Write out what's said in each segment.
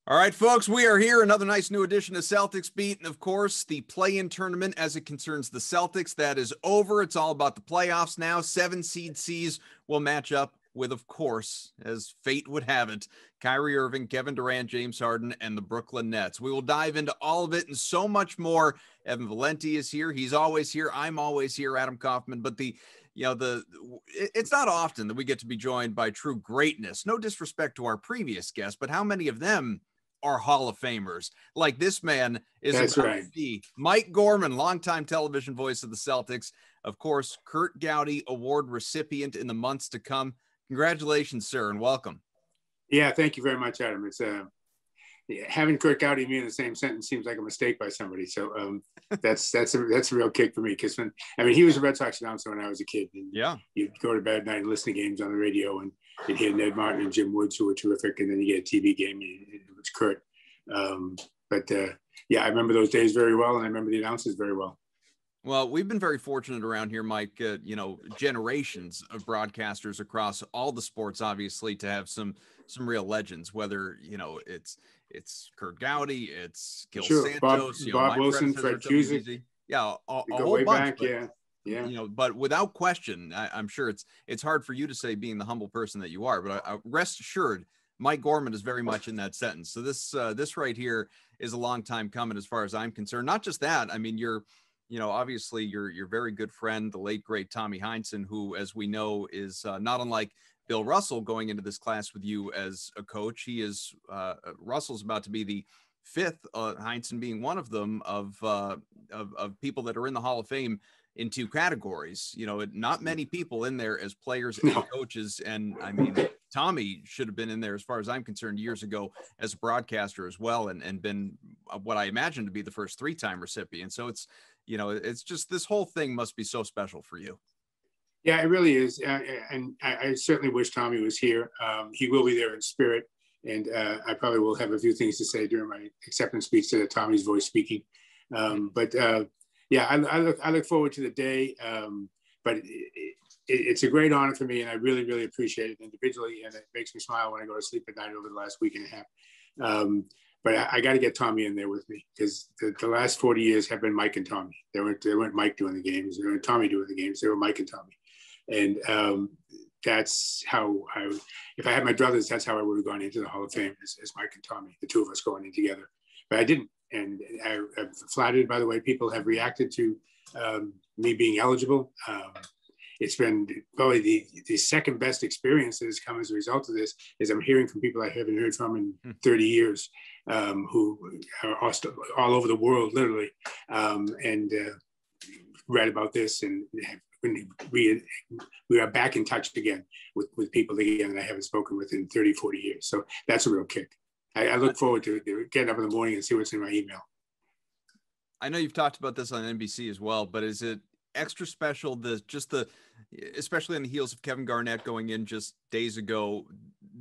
All right, folks, we are here. Another nice new edition of Celtics Beat. And of course, the play-in tournament as it concerns the Celtics, that is over. It's all about the playoffs now. 7-seed C's will match up with, of course, as fate would have it, Kyrie Irving, Kevin Durant, James Harden, and the Brooklyn Nets. We will dive into all of it and so much more. Evan Valenti is here. He's always here. I'm always here, Adam Kaufman. But it's not often that we get to be joined by true greatness. No disrespect to our previous guests, but how many of them are Hall of Famers? Like this man is. That's right. Mike Gorman, longtime television voice of the Celtics. Of course, Kurt Gowdy Award recipient in the months to come. Congratulations, sir, and welcome. Yeah, thank you very much, Adam. It's having Kurt Gowdy and me in the same sentence seems like a mistake by somebody. So that's a real kick for me, because he was a Red Sox announcer when I was a kid. And yeah, you'd go to bed at night and listen to games on the radio, and you'd hear Ned Martin and Jim Woods, who were terrific, and then you get a TV game, and it was Kurt. I remember those days very well, and I remember the announcers very well. Well, we've been very fortunate around here, Mike, generations of broadcasters across all the sports, obviously, to have some real legends, whether, it's Kurt Gowdy, it's Gil Santos, Bob Wilson, Fred Cusick. Yeah, a whole way bunch. Back, but, yeah. But without question, I'm sure it's hard for you to say, being the humble person that you are, but rest assured, Mike Gorman is very much in that sentence. So this right here is a long time coming as far as I'm concerned. Not just that, I mean, obviously your very good friend, the late, great Tommy Heinsohn, who, as we know, is not unlike Bill Russell going into this class with you as a coach. He is Russell's about to be the fifth, Heinsohn being one of them, of people that are in the Hall of Fame in two categories. Not many people in there as players and coaches. And I mean, Tommy should have been in there, as far as I'm concerned, years ago as a broadcaster as well, and been what I imagine to be the first 3-time recipient. So it's just, this whole thing must be so special for you. Yeah, it really is. And I certainly wish Tommy was here. He will be there in spirit. And I probably will have a few things to say during my acceptance speech to Tommy's voice speaking. I look forward to the day. But it's a great honor for me, and I really, really appreciate it individually. And it makes me smile when I go to sleep at night over the last week and a half. But I got to get Tommy in there with me, because the last 40 years have been Mike and Tommy. They weren't Mike doing the games. They weren't Tommy doing the games. They were Mike and Tommy. And that's how if I had my brothers, that's how I would have gone into the Hall of Fame, as Mike and Tommy, the two of us going in together. But I didn't. And I'm flattered by the way people have reacted to me being eligible. It's been probably the second best experience that has come as a result of this, is I'm hearing from people I haven't heard from in 30 years, who are all over the world, literally, and read about this, and we are back in touch again with people again that I haven't spoken with in 30, 40 years. So that's a real kick. I look forward to getting up in the morning and see what's in my email. I know you've talked about this on NBC as well, but is it extra special, especially on the heels of Kevin Garnett going in just days ago?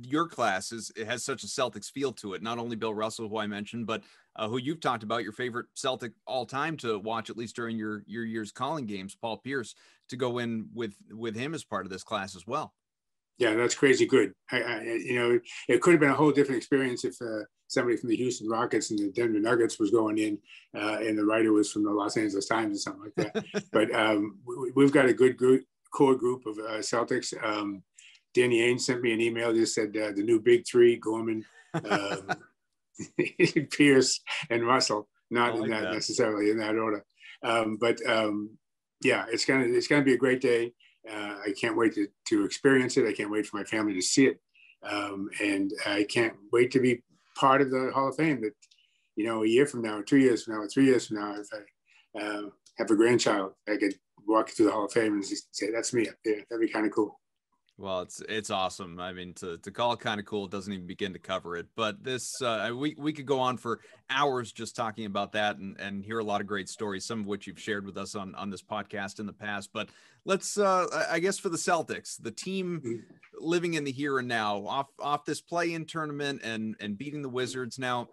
Your class it has such a Celtics feel to it. Not only Bill Russell, who I mentioned, but who you've talked about, your favorite Celtic all time to watch, at least during your years calling games, Paul Pierce, to go in with him as part of this class as well. Yeah, that's crazy good. It could have been a whole different experience if somebody from the Houston Rockets and the Denver Nuggets was going in, and the writer was from the Los Angeles Times or something like that. But we've got a good core group of Celtics. Danny Ainge sent me an email, just said the new big three: Gorman, Pierce, and Russell. Not necessarily in that order, it's gonna be a great day. I can't wait to experience it. I can't wait for my family to see it, and I can't wait to be part of the Hall of Fame. That a year from now, or 2 years from now, or 3 years from now, if I have a grandchild, I could walk through the Hall of Fame and say, "That's me up there." That'd be kind of cool. Well, it's awesome. I mean, to call it kind of cool, it doesn't even begin to cover it. But this, we could go on for hours just talking about that and hear a lot of great stories, some of which you've shared with us on this podcast in the past. But let's, I guess, for the Celtics, the team living in the here and now, off this play-in tournament and beating the Wizards. Now,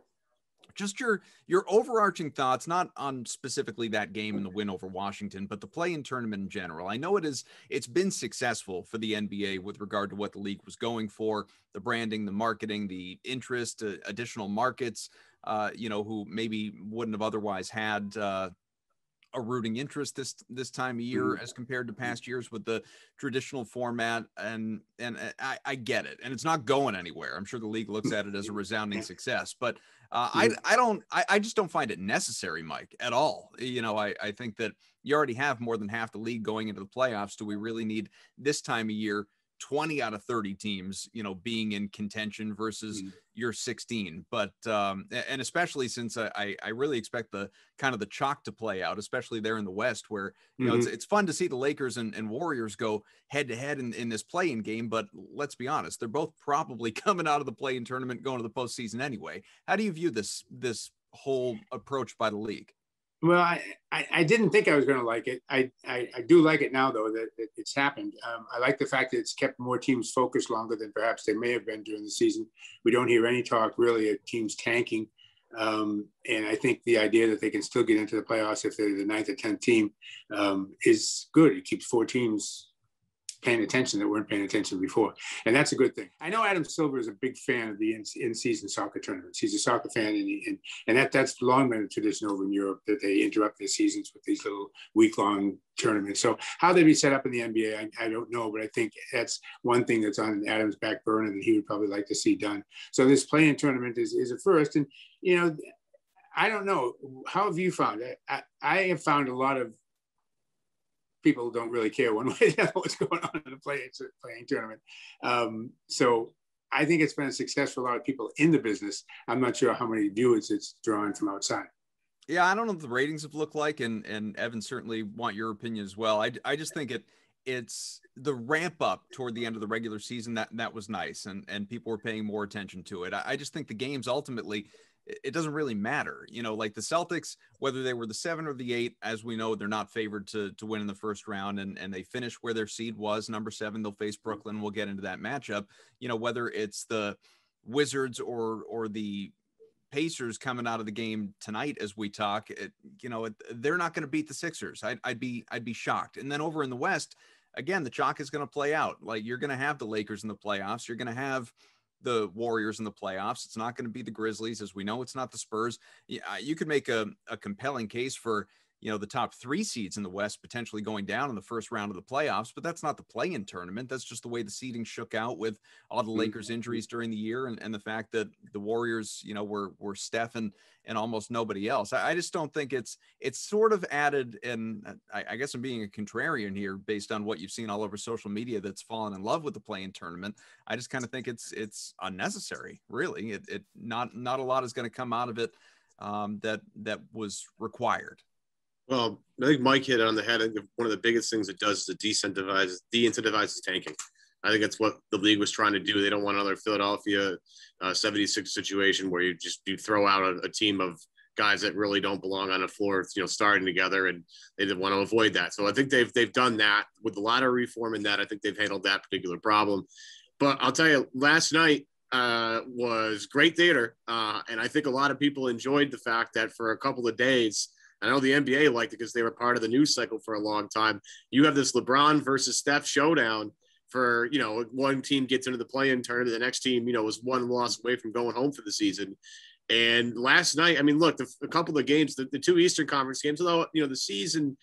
just your overarching thoughts, not on specifically that game and the win over Washington, but the play-in tournament in general. I know it's been successful for the NBA with regard to what the league was going for, the branding, the marketing, the interest, additional markets, who maybe wouldn't have otherwise had a rooting interest this time of year as compared to past years with the traditional format. And I get it. And it's not going anywhere. I'm sure the league looks at it as a resounding success, but I just don't find it necessary, Mike, at all. I think that you already have more than half the league going into the playoffs. Do we really need this time of year 20 out of 30 teams, being in contention versus your 16? But, and especially since I really expect the kind of the chalk to play out, especially there in the West, where, it's fun to see the Lakers and Warriors go head to head in this play-in game. But let's be honest, they're both probably coming out of the play-in tournament, going to the postseason anyway. How do you view this whole approach by the league? Well, I didn't think I was going to like it. I do like it now, though, that it's happened. I like the fact that it's kept more teams focused longer than perhaps they may have been during the season. We don't hear any talk really of teams tanking. And I think the idea that they can still get into the playoffs if they're the 9th or 10th team is good. It keeps 4 teams paying attention that weren't paying attention before. And that's a good thing. I know Adam Silver is a big fan of the in-season soccer tournaments. He's a soccer fan, and that's long been a tradition over in Europe, that they interrupt their seasons with these little week-long tournaments. So how they be set up in the NBA, I don't know, but I think that's one thing that's on Adam's back burner that he would probably like to see done. So this play-in tournament is a first. And, I don't know. How have you found it? I have found a lot of people don't really care one way or the other what's going on in the playing tournament. So I think it's been a success for a lot of people in the business. I'm not sure how many viewers it's drawn from outside. Yeah, I don't know what the ratings have looked like, and Evan, certainly want your opinion as well. I just think it's the ramp up toward the end of the regular season that was nice, and people were paying more attention to it. I just think the games ultimately, it doesn't really matter. Like the Celtics, whether they were the 7 or the 8, as we know, they're not favored to win in the first round, and they finish where their seed was, number 7. They'll face Brooklyn. We'll get into that matchup. Whether it's the Wizards or the Pacers coming out of the game tonight as we talk, they're not going to beat the Sixers. I'd be shocked. And then over in the West, again, the chalk is going to play out. Like, you're going to have the Lakers in the playoffs. You're going to have the Warriors in the playoffs. It's not going to be the Grizzlies, as we know. It's not the Spurs. You could make a compelling case for, the top 3 seeds in the West potentially going down in the first round of the playoffs, but that's not the play-in tournament. That's just the way the seeding shook out with all the Lakers injuries during the year, and the fact that the Warriors, were Steph and almost nobody else. I just don't think it's sort of added, and I guess I'm being a contrarian here based on what you've seen all over social media that's fallen in love with the play-in tournament. I just kind of think it's unnecessary, really. It not a lot is going to come out of it that was required. Well, I think Mike hit it on the head. I think one of the biggest things it does is it de-incentivizes tanking. I think that's what the league was trying to do. They don't want another Philadelphia 76 situation where you throw out a team of guys that really don't belong on the floor, starting together, and they didn't want to avoid that. So I think they've done that with the lottery reform, and that I think they've handled that particular problem. But I'll tell you, last night was great theater, and I think a lot of people enjoyed the fact that for a couple of days, I know the NBA liked it because they were part of the news cycle for a long time. You have this LeBron versus Steph showdown for, one team gets into the play-in tournament, the next team, is one loss away from going home for the season. And last night, I mean, look, a couple of games, the 2 Eastern Conference games, although, the season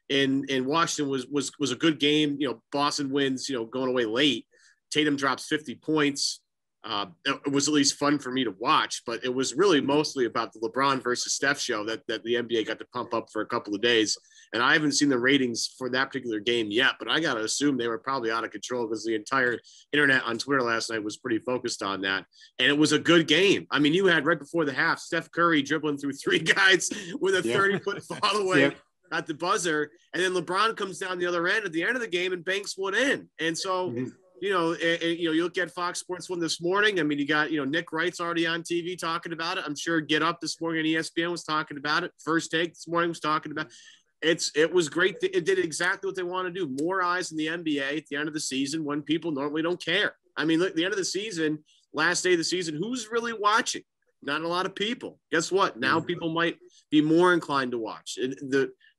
in Washington was a good game. Boston wins, going away late. Tatum drops 50 points. It was at least fun for me to watch, but it was really mostly about the LeBron versus Steph show that the NBA got to pump up for a couple of days. And I haven't seen the ratings for that particular game yet, but I got to assume they were probably out of control because the entire internet on Twitter last night was pretty focused on that. And it was a good game. I mean, you had right before the half, Steph Curry dribbling through 3 guys with a 30-foot fall away at the buzzer. And then LeBron comes down the other end at the end of the game and banks one in. And so, you look at Fox Sports 1 this morning. I mean, you got, Nick Wright's already on TV talking about it. I'm sure Get Up this morning on ESPN was talking about it. First Take this morning was talking about it. It was great. It did exactly what they want to do. More eyes in the NBA at the end of the season when people normally don't care. I mean, look, at the end of the season, last day of the season, who's really watching? not a lot of people. Guess what? Now people might be more inclined to watch.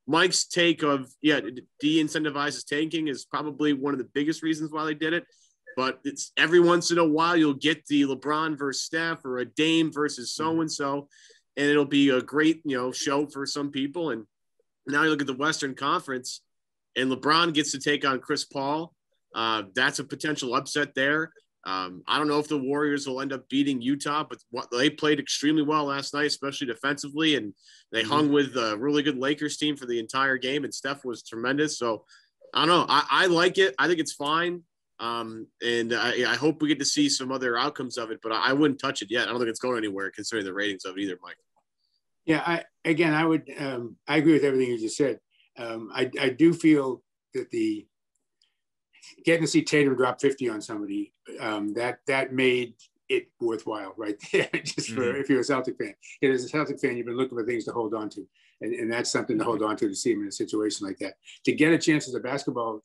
Mike's take of, de-incentivizes tanking is probably one of the biggest reasons why they did it. But it's every once in a while you'll get the LeBron versus Steph or a Dame versus so-and-so, and it'll be a great, show for some people. And now you look at the Western Conference, and LeBron gets to take on Chris Paul. That's a potential upset there. I don't know if the Warriors will end up beating Utah, but they played extremely well last night, especially defensively, and they hung with a really good Lakers team for the entire game, and Steph was tremendous. So I don't know. I like it. I think it's fine. And I hope we get to see some other outcomes of it, but I wouldn't touch it yet. I don't think it's going anywhere considering the ratings of it either, Mike. Yeah, I agree with everything you just said. I do feel that getting to see Tatum drop 50 on somebody, that made it worthwhile right there. Just for if you're a Celtic fan. As a Celtic fan, you've been looking for things to hold on to. And that's something to hold on to see him in a situation like that. To get a chance as a basketball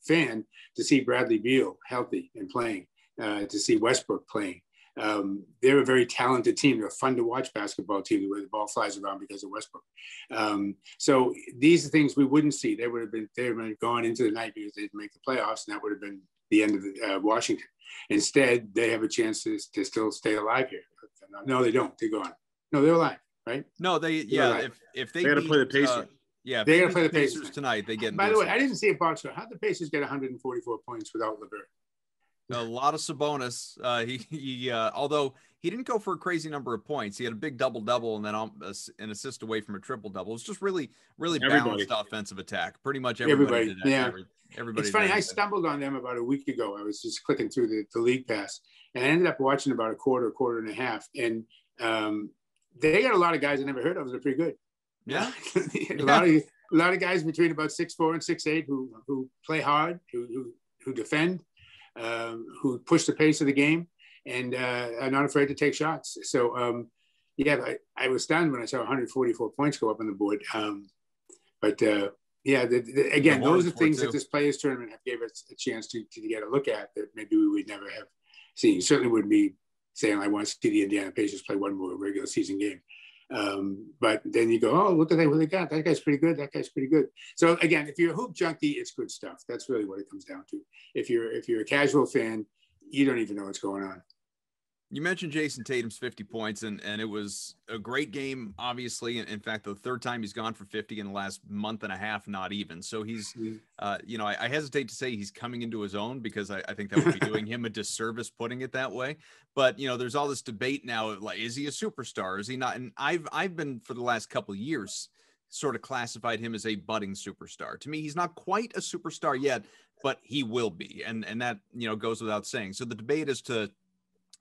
fan to see Bradley Beal healthy and playing, to see Westbrook playing. They're a very talented team. They're a fun to watch basketball team where the ball flies around because of Westbrook. So these are things we wouldn't see. They would have gone into the night because they'd make the playoffs, and that would have been the end of Washington. Instead, they have a chance to still stay alive here. No, they don't. They're gone. No, they're alive. Right? No, if they got to play the Pacers. If they got to play the Pacers tonight, they get. By the way, I didn't see a box score. How'd the Pacers get 144 points without LeVert? A lot of Sabonis. He although he didn't go for a crazy number of points, he had a big double-double and then an assist away from a triple-double. It's just really balanced offensive attack. Pretty much everybody did that. Yeah. Everybody. It's funny. I stumbled on them about a week ago. I was just clicking through the league pass, and I ended up watching about a quarter and a half, and they got a lot of guys I never heard of that are pretty good. Yeah. a lot of guys between about 6'4" and 6'8" who play hard, who defend, who push the pace of the game, and are not afraid to take shots. So I was stunned when I saw 144 points go up on the board. Again, those are things that this players tournament have gave us a chance to get a look at that maybe we would never have seen. You certainly wouldn't be saying I want to see the Indiana Pacers play one more regular season game. But then you go, oh, look at what they got. That guy's pretty good. That guy's pretty good. So again, if you're a hoop junkie, it's good stuff. That's really what it comes down to. If you're a casual fan, you don't even know what's going on. You mentioned Jayson Tatum's 50 points, and it was a great game, obviously. In fact, the third time he's gone for 50 in the last month and a half, not even. So he's, I hesitate to say he's coming into his own because I think that would be doing him a disservice putting it that way. But, there's all this debate now, like, is he a superstar? Is he not? And I've been, for the last couple of years, sort of classified him as a budding superstar. To me, he's not quite a superstar yet, but he will be. And that, goes without saying. So the debate is to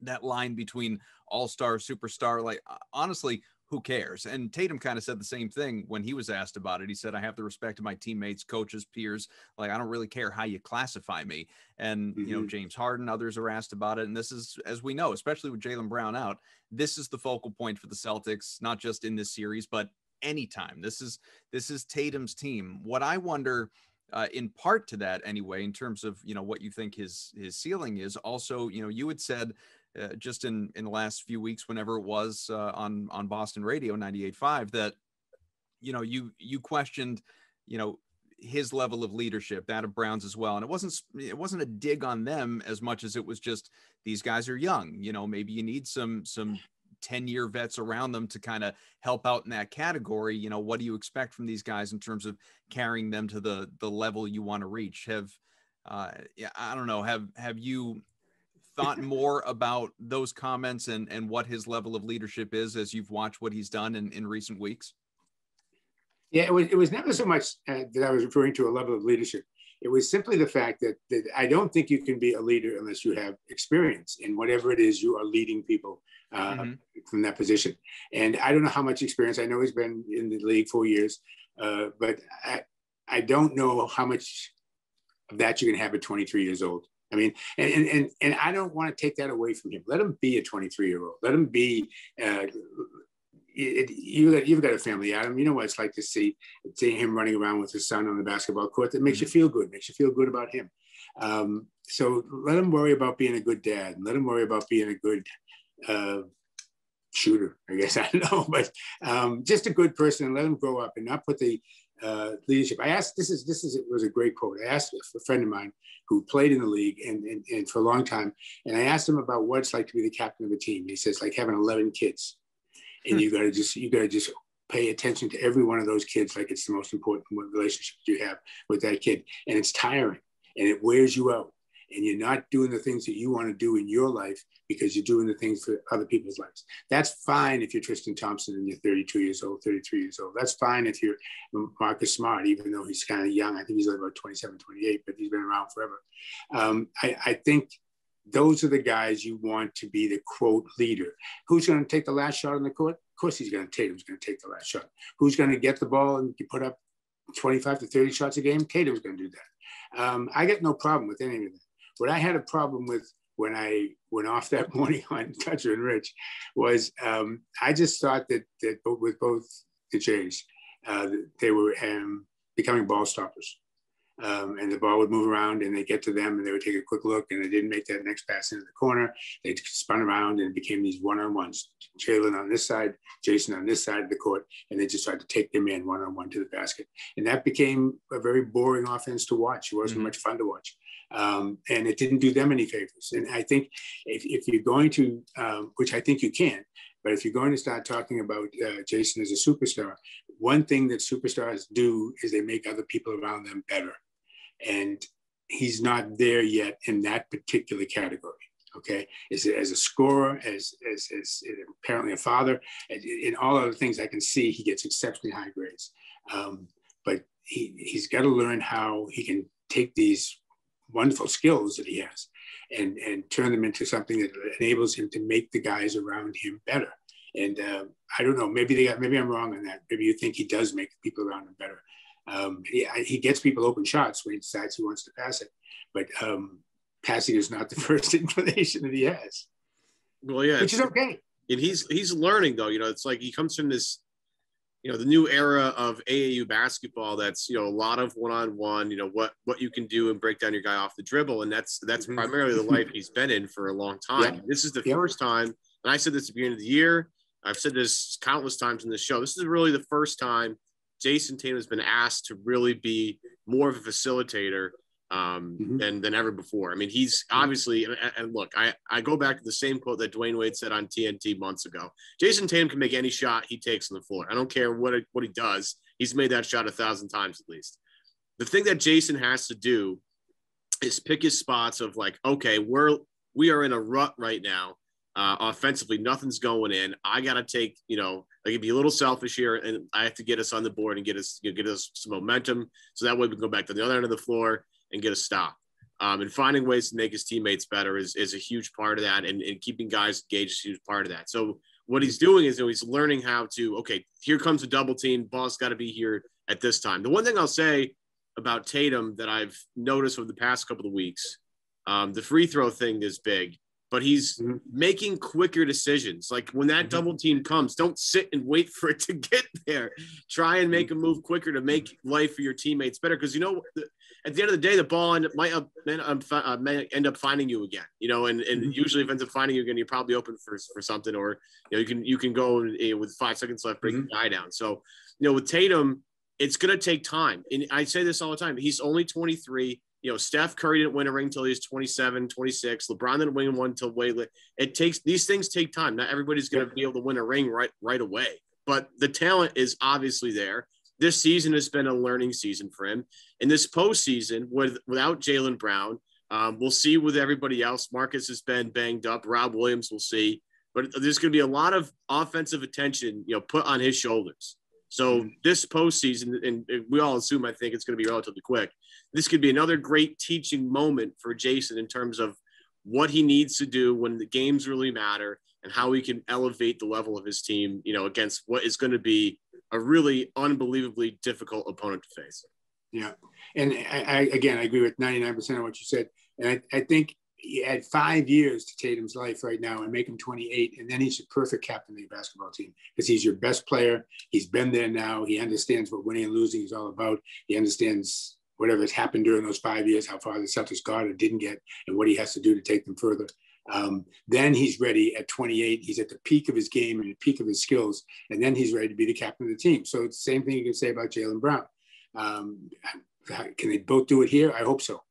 that line between all-star, superstar, like, honestly, who cares? And Tatum kind of said the same thing when he was asked about it. He said, I have the respect of my teammates, coaches, peers. Like, I don't really care how you classify me. And, James Harden, others are asked about it. And this is, as we know, especially with Jaylen Brown out, this is the focal point for the Celtics, not just in this series, but anytime. This is Tatum's team. What I wonder, in part to that anyway, in terms of, what you think his ceiling is, also, you had said, just in the last few weeks, whenever it was on Boston radio 98.5, that you questioned his level of leadership, that of Brown's as well, and it wasn't a dig on them as much as it was just these guys are young. Maybe you need some 10-year vets around them to kind of help out in that category. What do you expect from these guys in terms of carrying them to the level you want to reach? I don't know. Have you thought more about those comments and what his level of leadership is as you've watched what he's done in recent weeks? Yeah, it was never so much that I was referring to a level of leadership. It was simply the fact that I don't think you can be a leader unless you have experience in whatever it is you are leading people from that position. And I don't know how much experience. I know he's been in the league 4 years, but I don't know how much of that you can have at 23 years old. I mean, and I don't want to take that away from him. Let him be a 23-year-old. Let him be. You've got a family, Adam. You know what it's like to see him running around with his son on the basketball court. That makes you feel good. Makes you feel good about him. So let him worry about being a good dad. And let him worry about being a good shooter, I guess. I don't know, but just a good person, and let him grow up and not put the leadership. I asked, it was a great quote. I asked a friend of mine who played in the league and for a long time, and I asked him about what it's like to be the captain of a team. He says, like having 11 kids, and you gotta just pay attention to every one of those kids like it's the most important relationship you have with that kid, and it's tiring and it wears you out. And you're not doing the things that you want to do in your life because you're doing the things for other people's lives. That's fine if you're Tristan Thompson and you're 32 years old, 33 years old. That's fine if you're Marcus Smart, even though he's kind of young. I think he's like about 27, 28, but he's been around forever. I think those are the guys you want to be the quote leader. Who's going to take the last shot on the court? Of course Tatum's going to take the last shot. Who's going to get the ball and put up 25 to 30 shots a game? Tatum's going to do that. I got no problem with any of that. What I had a problem with when I went off that morning on Toucher and Rich was I just thought that with both the Jays, they were becoming ball stoppers. And the ball would move around and they get to them and they would take a quick look and they didn't make that next pass into the corner. They spun around and it became these one-on-ones. Jaylen on this side, Jayson on this side of the court, and they just tried to take them in one-on-one to the basket. And that became a very boring offense to watch. It wasn't much fun to watch. And it didn't do them any favors. And I think if you're going to, which I think you can, but if you're going to start talking about Jayson as a superstar, one thing that superstars do is they make other people around them better. And he's not there yet in that particular category. Okay, as a scorer, as apparently a father, in all other things I can see, he gets exceptionally high grades. But he's got to learn how he can take these wonderful skills that he has and turn them into something that enables him to make the guys around him better. And I don't know, maybe I'm wrong on that. Maybe you think he does make the people around him better. He gets people open shots when he decides he wants to pass it, but passing is not the first inclination that he has. Well, yeah, which is okay. And he's learning though. It's like he comes from this, the new era of AAU basketball. That's a lot of one-on-one. What you can do and break down your guy off the dribble, and that's primarily the life he's been in for a long time. Yep. This is the first time, and I said this at the beginning of the year. I've said this countless times in this show. This is really the first time Jayson Tatum has been asked to really be more of a facilitator than ever before. I mean, he's obviously, and look, I go back to the same quote that Dwayne Wade said on TNT months ago. Jayson Tatum can make any shot he takes on the floor. I don't care what he does. He's made that shot 1,000 times at least. The thing that Jayson has to do is pick his spots of like, okay, we are in a rut right now. Offensively, nothing's going in. I got to take, I can be a little selfish here, and I have to get us on the board and get us some momentum. So that way we can go back to the other end of the floor and get a stop. And finding ways to make his teammates better is a huge part of that. And keeping guys engaged is a huge part of that. So what he's doing is he's learning how to, okay, here comes a double team. Ball's got to be here at this time. The one thing I'll say about Tatum that I've noticed over the past couple of weeks, the free throw thing is big. But he's making quicker decisions. Like when that double team comes, don't sit and wait for it to get there. Try and make a move quicker to make life for your teammates better. Because, at the end of the day, the ball may end up finding you again, and usually if it ends up finding you again, you're probably open for something, or, you can go with 5 seconds left, break the guy down. So, with Tatum, it's going to take time. And I say this all the time. He's only 23. Steph Curry didn't win a ring until he was 27, 26. LeBron didn't win one until way late. These things take time. Not everybody's going to be able to win a ring right away. But the talent is obviously there. This season has been a learning season for him. In this postseason, without Jaylen Brown, we'll see with everybody else. Marcus has been banged up. Rob Williams, we'll see. But there's going to be a lot of offensive attention, put on his shoulders. So this postseason, and we all assume, I think it's going to be relatively quick. This could be another great teaching moment for Jayson in terms of what he needs to do when the games really matter and how he can elevate the level of his team, against what is going to be a really unbelievably difficult opponent to face. Yeah. And I agree with 99% of what you said. And I think you add 5 years to Tatum's life right now and make him 28, and then he's a perfect captain of your basketball team because he's your best player. He's been there now. He understands what winning and losing is all about. He understands whatever has happened during those 5 years, how far the Celtics got or didn't get, and what he has to do to take them further. Then he's ready at 28. He's at the peak of his game and the peak of his skills, and then he's ready to be the captain of the team. So it's the same thing you can say about Jaylen Brown. Can they both do it here? I hope so.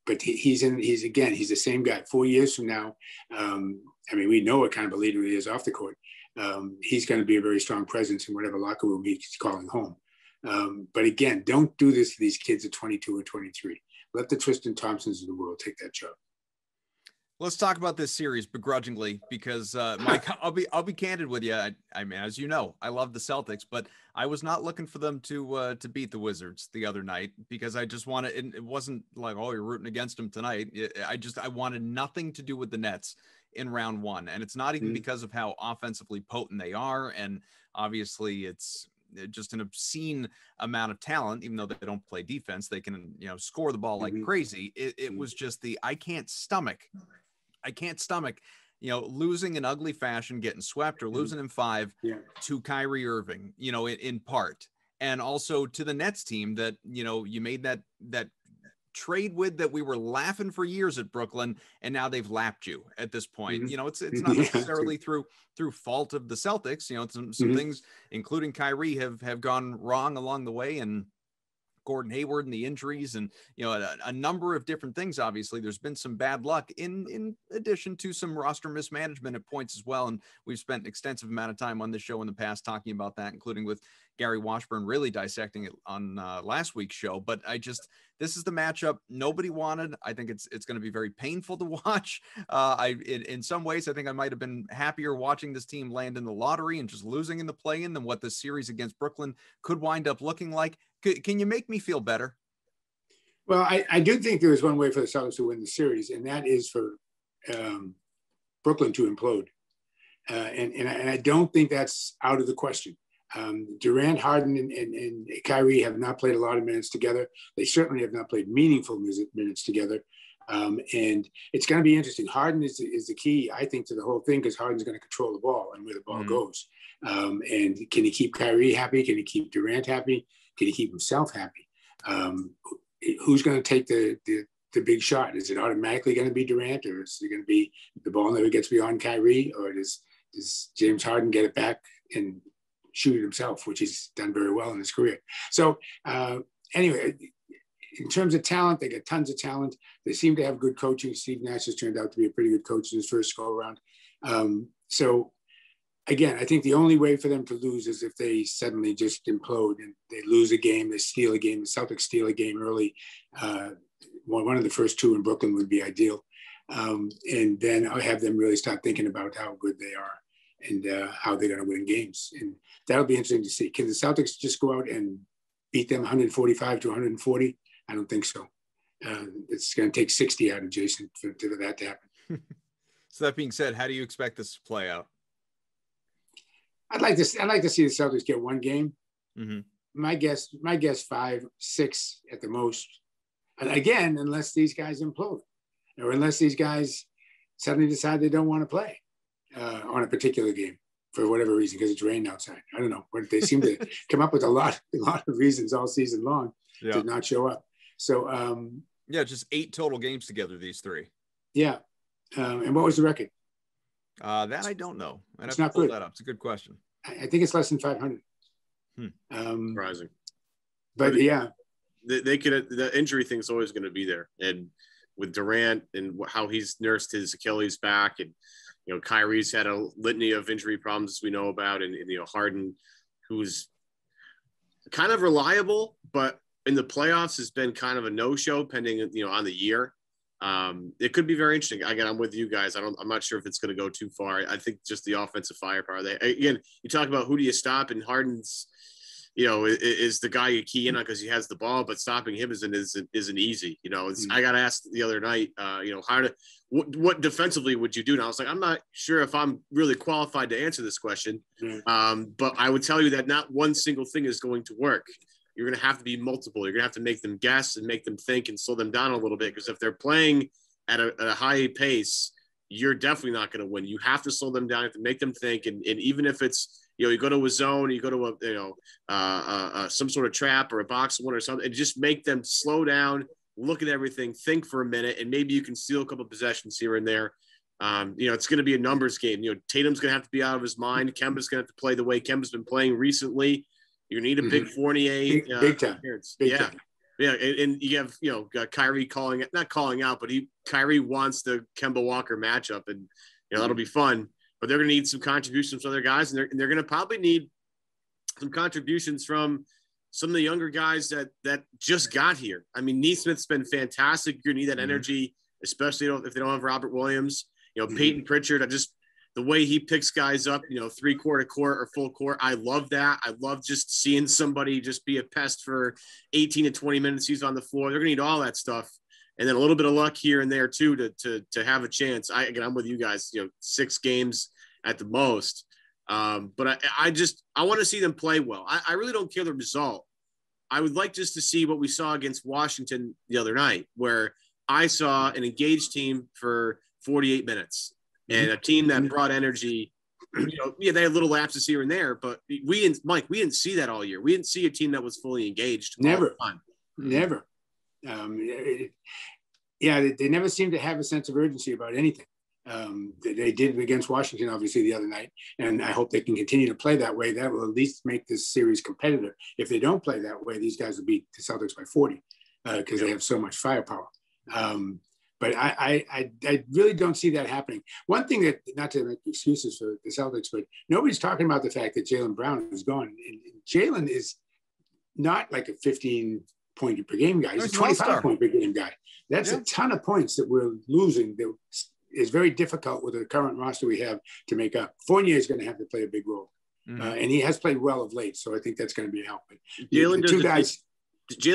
But he's the same guy. 4 years from now, I mean, we know what kind of a leader he is off the court. He's going to be a very strong presence in whatever locker room he's calling home. But again, don't do this to these kids at 22 or 23. Let the Tristan Thompsons of the world take that job. Let's talk about this series begrudgingly, because Mike, I'll be candid with you. I mean, as you know, I love the Celtics, but I was not looking for them to beat the Wizards the other night, because I just wanted. It wasn't like, oh, you're rooting against them tonight. I wanted nothing to do with the Nets in round one, and it's not even because of how offensively potent they are, and obviously it's just an obscene amount of talent. Even though they don't play defense, they can score the ball like crazy. It was just I can't stomach, losing in ugly fashion, getting swept or losing in 5 to Kyrie Irving, in part, and also to the Nets team that, you made that trade with, that we were laughing for years at Brooklyn, and now they've lapped you at this point. It's not necessarily through fault of the Celtics. Some things, including Kyrie, have gone wrong along the way, and Gordon Hayward and the injuries, and a number of different things. Obviously, there's been some bad luck in addition to some roster mismanagement at points as well. And we've spent an extensive amount of time on this show in the past talking about that, including with Gary Washburn really dissecting it on last week's show. But this is the matchup nobody wanted. I think it's going to be very painful to watch. In some ways, I think I might have been happier watching this team land in the lottery and just losing in the play-in than what this series against Brooklyn could wind up looking like. Can you make me feel better? Well, I do think there is one way for the Celtics to win the series, and that is for Brooklyn to implode. And I don't think that's out of the question. Durant, Harden, and Kyrie have not played a lot of minutes together. They certainly have not played meaningful minutes together. And it's going to be interesting. Harden is the key, I think, to the whole thing, because Harden's going to control the ball and where the ball goes. And can he keep Kyrie happy? Can he keep Durant happy? Can he keep himself happy? Who's going to take the big shot? Is it automatically going to be Durant, or is it going to be the ball never gets beyond Kyrie, or does James Harden get it back and shoot it himself, which he's done very well in his career? So anyway, in terms of talent, they got tons of talent. They seem to have good coaching. Steve Nash has turned out to be a pretty good coach in his first go around. So again, I think the only way for them to lose is if they suddenly just implode and they lose a game, they steal a game. The Celtics steal a game early. One of the first 2 in Brooklyn would be ideal. And then I'll have them really start thinking about how good they are and how they're going to win games. And that'll be interesting to see. Can the Celtics just go out and beat them 145 to 140? I don't think so. It's going to take 60 out of Jayson for that to happen. So that being said, how do you expect this to play out? I'd like to see the Celtics get one game. My guess 5, 6 at the most. And again, unless these guys implode, or unless these guys suddenly decide they don't want to play on a particular game for whatever reason, because it's raining outside. I don't know. But they seem to come up with a lot of reasons all season long to not show up. So just 8 total games together, these 3. Yeah. And what was the record? That I don't know. I'd have to pull that up. It's a good question. I think it's less than 500. Surprising. But yeah. They could. The injury thing's always going to be there. And with Durant and how he's nursed his Achilles back, and Kyrie's had a litany of injury problems as we know about, and Harden, who's kind of reliable, but in the playoffs has been kind of a no-show pending on the year. It could be very interesting. Again, I'm with you guys. I'm not sure if it's going to go too far. I think just the offensive firepower. You talk about who do you stop, and Harden's, is the guy you key in on because he has the ball, but stopping him isn't easy. I got asked the other night, what defensively would you do? And I was like, I'm not sure if I'm really qualified to answer this question. But I would tell you that not one single thing is going to work. You're going to have to be multiple. You're going to have to make them guess and make them think and slow them down a little bit. Because if they're playing at a high pace, you're definitely not going to win. You have to slow them down. You have to make them think. And even if it's, you go to a zone, you go to some sort of trap or a box one or something, and just make them slow down, look at everything, think for a minute, and maybe you can steal a couple of possessions here and there. It's going to be a numbers game. Tatum's going to have to be out of his mind. Kemba's going to have to play the way Kemba's been playing recently. You need a big Fournier. Big time. Big time. Yeah. And you have, got Kyrie not calling out, but Kyrie wants the Kemba Walker matchup, and, that'll be fun. But they're going to need some contributions from other guys, and they're going to probably need some contributions from some of the younger guys that just got here. I mean, Neesmith's been fantastic. You're going to need that energy, especially if they don't have Robert Williams. Peyton Pritchard, the way he picks guys up, 3/4 court or full court. I love that. I love just seeing somebody just be a pest for 18 to 20 minutes he's on the floor. They're going to need all that stuff. And then a little bit of luck here and there too, to have a chance. I'm with you guys, 6 games at the most. But I want to see them play well. I really don't care the result. I would like just to see what we saw against Washington the other night, where I saw an engaged team for 48 minutes and a team that brought energy. They had little lapses here and there, but we didn't see that all year. We didn't see a team that was fully engaged. Never. They never seem to have a sense of urgency about anything. They did against Washington, obviously, the other night, and I hope they can continue to play that way. That will at least make this series competitive. If they don't play that way, these guys will beat the Celtics by 40 because they have so much firepower. But I really don't see that happening. One thing that, not to make excuses for the Celtics, but nobody's talking about the fact that Jaylen Brown is gone. And Jaylen is not like a 15-point per game guy. He's a 25-point per game guy. That's a ton of points that we're losing that is very difficult with the current roster we have to make up. Fournier is going to have to play a big role. And he has played well of late, so I think that's going to be a help. Jaylen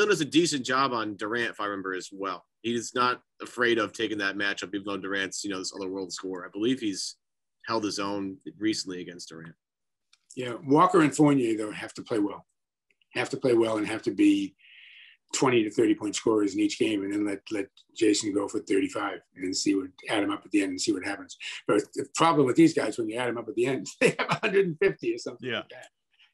does a decent job on Durant, if I remember, as well. He is not afraid of taking that matchup, even though Durant's, this other world scorer. I believe he's held his own recently against Durant. Yeah, Walker and Fournier, though, have to play well. And have to be 20 to 30-point scorers in each game, and then let Jayson go for 35 and then add him up at the end and see what happens. But the problem with these guys, when you add them up at the end, they have 150 or something like that.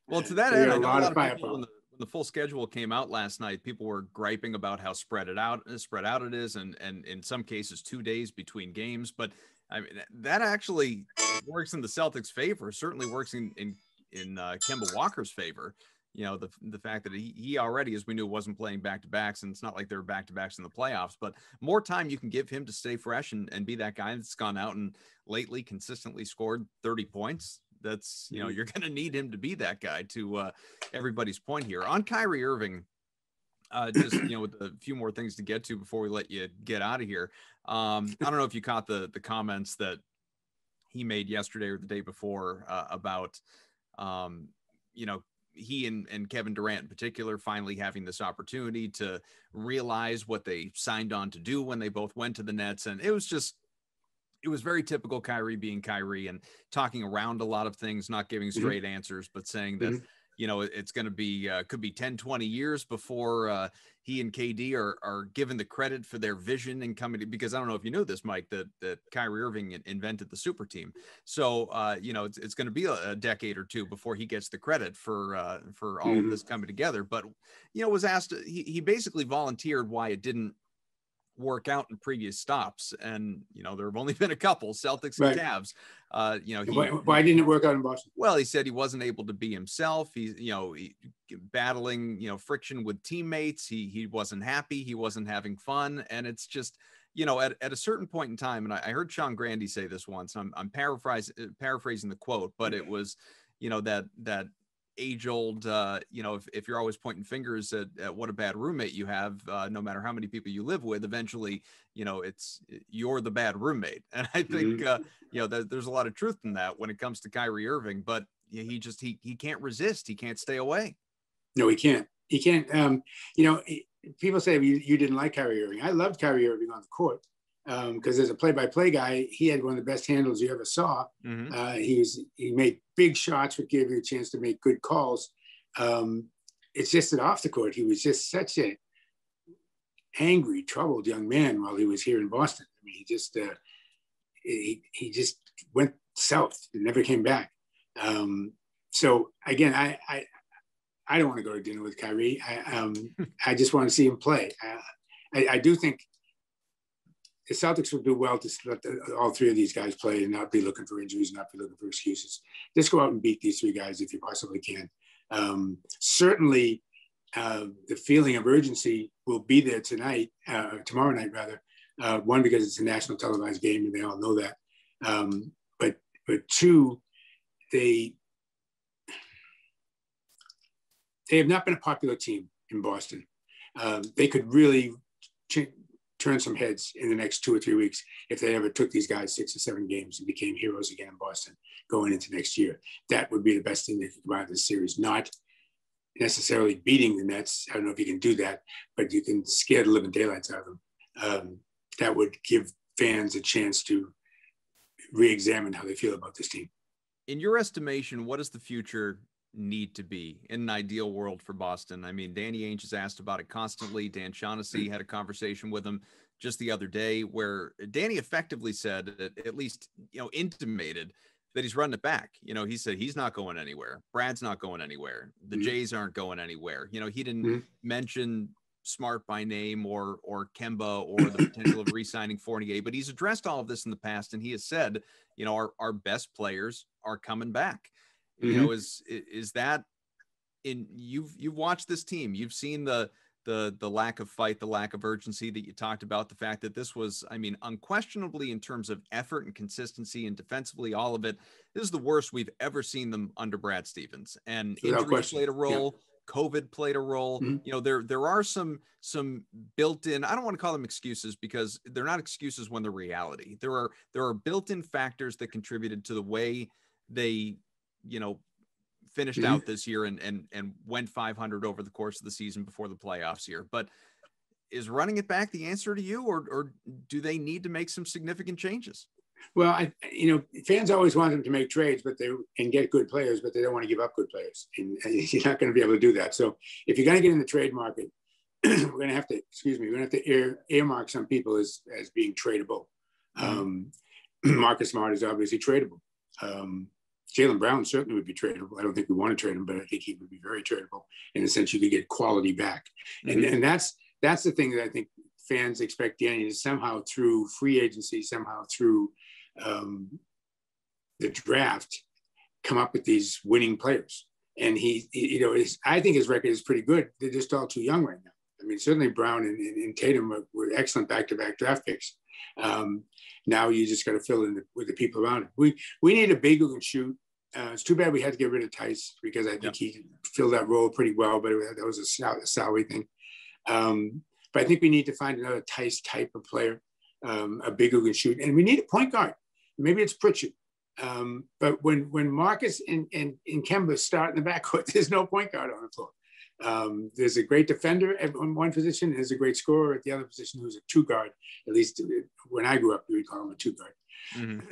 Well, to that end, I know a lot of people, when the full schedule came out last night, people were griping about how spread out it is, and in some cases 2 days between games. But I mean, that actually works in the Celtics' favor. Certainly works in Kemba Walker's favor. The fact that he already, as we knew, wasn't playing back-to-backs, and it's not like there were back-to-backs in the playoffs, but more time you can give him to stay fresh and be that guy that's gone out and lately consistently scored 30 points. That's, you're going to need him to be that guy, to everybody's point here. On Kyrie Irving, just, with a few more things to get to before we let you get out of here. I don't know if you caught the comments that he made yesterday or the day before about, he and Kevin Durant in particular finally having this opportunity to realize what they signed on to do when they both went to the Nets. And it was very typical Kyrie being Kyrie and talking around a lot of things, not giving straight answers, but saying that, it's going to be, could be 10, 20 years before he and KD are given the credit for their vision and coming to, because I don't know if you know this, Mike, that Kyrie Irving invented the super team. So, it's going to be a decade or two before he gets the credit for all of this coming together. But, was asked, he basically volunteered why it didn't work out in previous stops, and there have only been a couple, Celtics and Cavs. Why didn't it work out in Boston? Well, he said he wasn't able to be himself. He's battling friction with teammates. He wasn't happy. He wasn't having fun, and it's just at a certain point in time. And I heard Sean Grande say this once. I'm paraphrasing the quote, but it was that age-old, if you're always pointing fingers at what a bad roommate you have, no matter how many people you live with, eventually, you're the bad roommate. And I think, there's a lot of truth in that when it comes to Kyrie Irving, but he can't resist. He can't stay away. No, he can't. People say you didn't like Kyrie Irving. I loved Kyrie Irving on the court. Because as a play-by-play guy, he had one of the best handles you ever saw. He made big shots, which gave you a chance to make good calls. It's just that off the court, he was just such a angry, troubled young man while he was here in Boston. I mean, he just went south and never came back. So again, I don't want to go to dinner with Kyrie. I just want to see him play. I do think the Celtics would do well to let all three of these guys play and not be looking for injuries, not be looking for excuses. Just go out and beat these three guys if you possibly can. Certainly, the feeling of urgency will be there tomorrow night rather. One, because it's a national televised game and they all know that. But two, they have not been a popular team in Boston. They could really turn some heads in the next 2 or 3 weeks if they ever took these guys 6 or 7 games and became heroes again in Boston going into next year. That would be the best thing that could come out of this series, not necessarily beating the Nets. I don't know if you can do that, but you can scare the living daylights out of them. That would give fans a chance to re-examine how they feel about this team. In your estimation, what does the future need to be in an ideal world for Boston? I mean, Danny Ainge is asked about it constantly. Dan Shaughnessy had a conversation with him just the other day where Danny effectively said, at least, intimated that he's running it back. He said he's not going anywhere. Brad's not going anywhere. The Jays aren't going anywhere. He didn't mention Smart by name or Kemba or the potential of re-signing Fournier, but he's addressed all of this in the past, and he has said, our best players are coming back. Is that in you've watched this team, you've seen the lack of fight, the lack of urgency that you talked about, the fact that this was, unquestionably in terms of effort and consistency and defensively, all of it, this is the worst we've ever seen them under Brad Stevens. And injuries played a role. Yeah. COVID played a role. There are some built-in, I don't want to call them excuses because they're not excuses when they're reality. There are built-in factors that contributed to the way they, finished out this year and went 500 over the course of the season before the playoffs here. But is running it back the answer to you, or do they need to make some significant changes? Well, fans always want them to make trades, and get good players, but they don't want to give up good players. And you're not going to be able to do that. So if you're going to get in the trade market, we're going to have to earmark some people as being tradable. Marcus Smart is obviously tradable. Jaylen Brown certainly would be tradable. I don't think we want to trade him, but I think he would be very tradable in the sense you could get quality back. And that's the thing that I think fans expect Danny to somehow through free agency, somehow through the draft, come up with these winning players. And I think his record is pretty good. They're just all too young right now. Certainly Brown and Tatum were excellent back-to-back draft picks. Now you just got to fill in with the people around him. We need a big who can shoot. It's too bad we had to get rid of Tice because I think he filled that role pretty well, but that was a salary thing. But I think we need to find another Tice type of player, a big who can shoot. And we need a point guard. Maybe it's Pritchard. But when Marcus and Kemba start in the backcourt, there's no point guard on the floor. There's a great defender at one position. There's a great scorer at the other position who's a two guard. At least when I grew up, we would call him a two guard.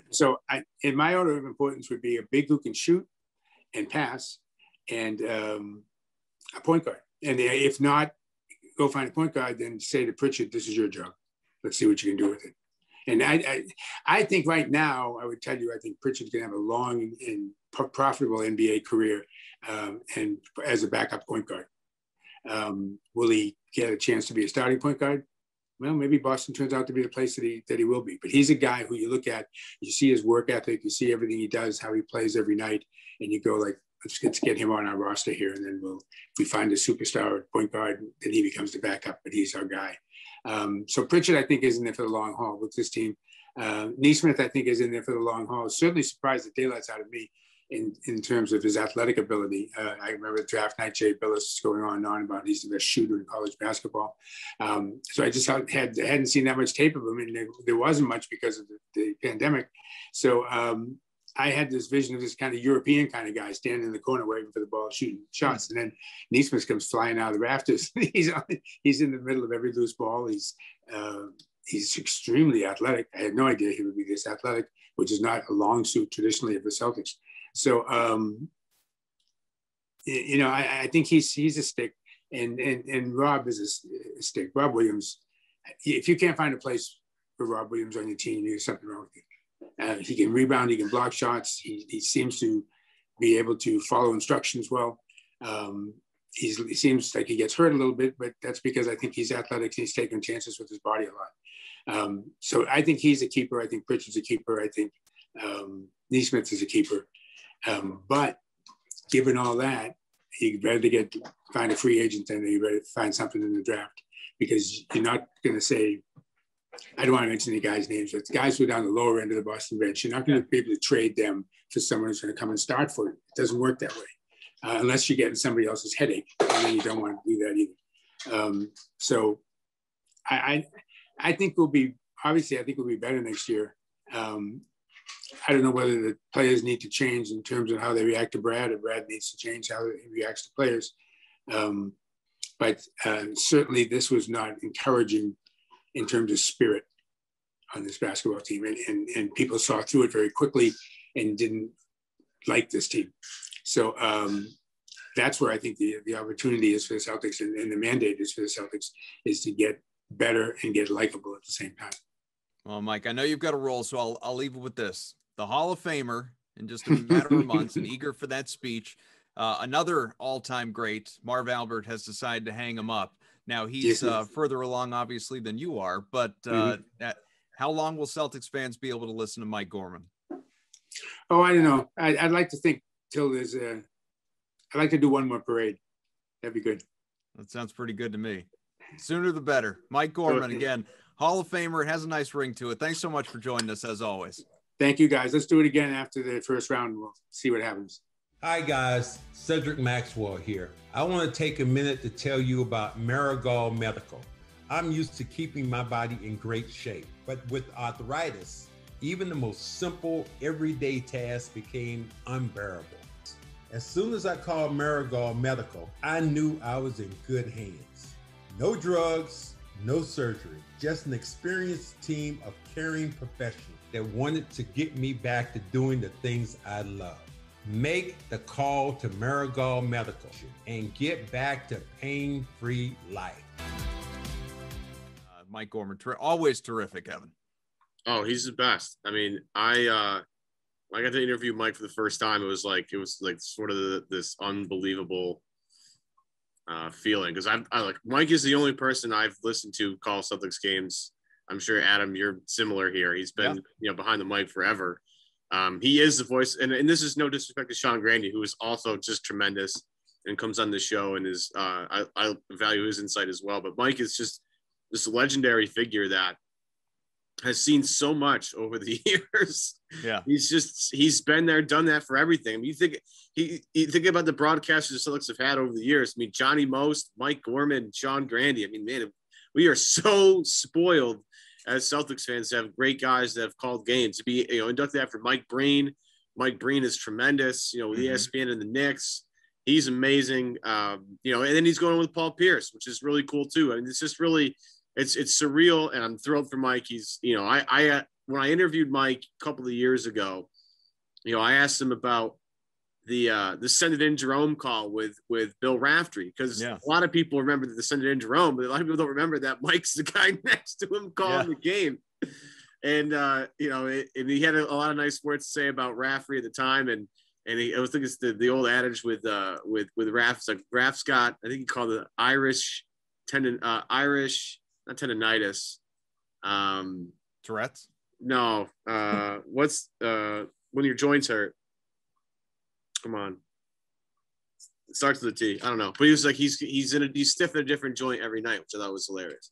So in my order of importance would be a big who can shoot and pass and a point guard. And if not, go find a point guard, then say to Pritchard, this is your job. Let's see what you can do with it. And I think right now, I would tell you, I think Pritchard's going to have a long and profitable NBA career and as a backup point guard. Will he get a chance to be a starting point guard? Well, maybe Boston turns out to be the place that he will be. But he's a guy who you look at, you see his work ethic, you see everything he does, how he plays every night, and you go like, let's get him on our roster here. And then if we find a superstar point guard, then he becomes the backup, but he's our guy. So Pritchard, I think, is in there for the long haul with this team. Neesmith, I think, is in there for the long haul. Certainly surprised the daylights out of me in terms of his athletic ability. I remember draft night, Jay Billis going on and on about he's the best shooter in college basketball. So I just hadn't seen that much tape of him, and there wasn't much because of the pandemic. So I had this vision of this kind of European kind of guy standing in the corner waiting for the ball, shooting shots. And then Neesmith comes flying out of the rafters. He's in the middle of every loose ball. He's extremely athletic. I had no idea he would be this athletic, which is not a long suit traditionally of the Celtics. So, I think he's a stick, and Rob is a stick. Rob Williams, if you can't find a place for Rob Williams on your team, there's something wrong with you. He can rebound, he can block shots. He seems to be able to follow instructions well. He seems like he gets hurt a little bit, but that's because I think he's athletic. He's taking chances with his body a lot. So I think he's a keeper. I think Pritchard's a keeper. I think Neesmith is a keeper. But given all that, you better find a free agent than you better find something in the draft, because you're not going to say, I don't want to mention any guys' names, but the guys who are down the lower end of the Boston bench, you're not going to be able to trade them for someone who's going to come and start for you. It doesn't work that way, unless you're getting somebody else's headache, and then you don't want to do that either. So I think we'll be better next year. I don't know whether the players need to change in terms of how they react to Brad, or Brad needs to change how he reacts to players. But certainly this was not encouraging in terms of spirit on this basketball team. And people saw through it very quickly and didn't like this team. So that's where I think the opportunity is for the Celtics, and the mandate is for the Celtics, is to get better and get likable at the same time. Well, Mike, I know you've got to roll, so I'll leave it with this. The Hall of Famer, in just a matter of months, and eager for that speech, another all-time great, Marv Albert, has decided to hang him up. Now, he's further along, obviously, than you are, but how long will Celtics fans be able to listen to Mike Gorman? Oh, I don't know. I'd like to think till there's I'd like to do one more parade. That'd be good. That sounds pretty good to me. Sooner the better. Mike Gorman, again, Hall of Famer, has a nice ring to it. Thanks so much for joining us, as always. Thank you, guys. Let's do it again after the first round. We'll see what happens. Hi, guys. Cedric Maxwell here. I want to take a minute to tell you about Marigold Medical. I'm used to keeping my body in great shape, but with arthritis, even the most simple, everyday tasks became unbearable. As soon as I called Marigold Medical, I knew I was in good hands. No drugs, no surgery, just an experienced team of caring professionals that wanted to get me back to doing the things I love. Make the call to Marigold Medical and get back to pain-free life. Mike Gorman, always terrific, Evan. Oh, he's the best. I mean, I got to interview Mike for the first time. It was like sort of this unbelievable feeling, because I like Mike is the only person I've listened to call Celtics games. I'm sure, Adam, you're similar here. He's been behind the mic forever. He is the voice, and this is no disrespect to Sean Grandy, who is also just tremendous and comes on the show and is I value his insight as well. But Mike is just this legendary figure that has seen so much over the years. Yeah, he's been there, done that for everything. I mean, you think about the broadcasters the Celtics have had over the years. I mean, Johnny Most, Mike Gorman, Sean Grandy. I mean, man, we are so spoiled as Celtics fans to have great guys that have called games. To be inducted after Mike Breen. Mike Breen is tremendous. With ESPN and the Knicks, he's amazing. And then he's going with Paul Pierce, which is really cool too. I mean, it's just really. It's surreal, and I'm thrilled for Mike. He's, I when I interviewed Mike a couple of years ago, I asked him about the Send It In Jerome call with Bill Raftery, because a lot of people remember the Send It In Jerome, but a lot of people don't remember that Mike's the guy next to him calling the game. And and he had a lot of nice words to say about Raftery at the time, and I was thinking it's the old adage with Raf. It's like Raf Scott. I think he called it Irish not tendonitis. Tourette's? No. What's when your joints hurt? Come on. It starts with a T. I don't know. But he was like, he's stiff in a different joint every night, which I thought was hilarious.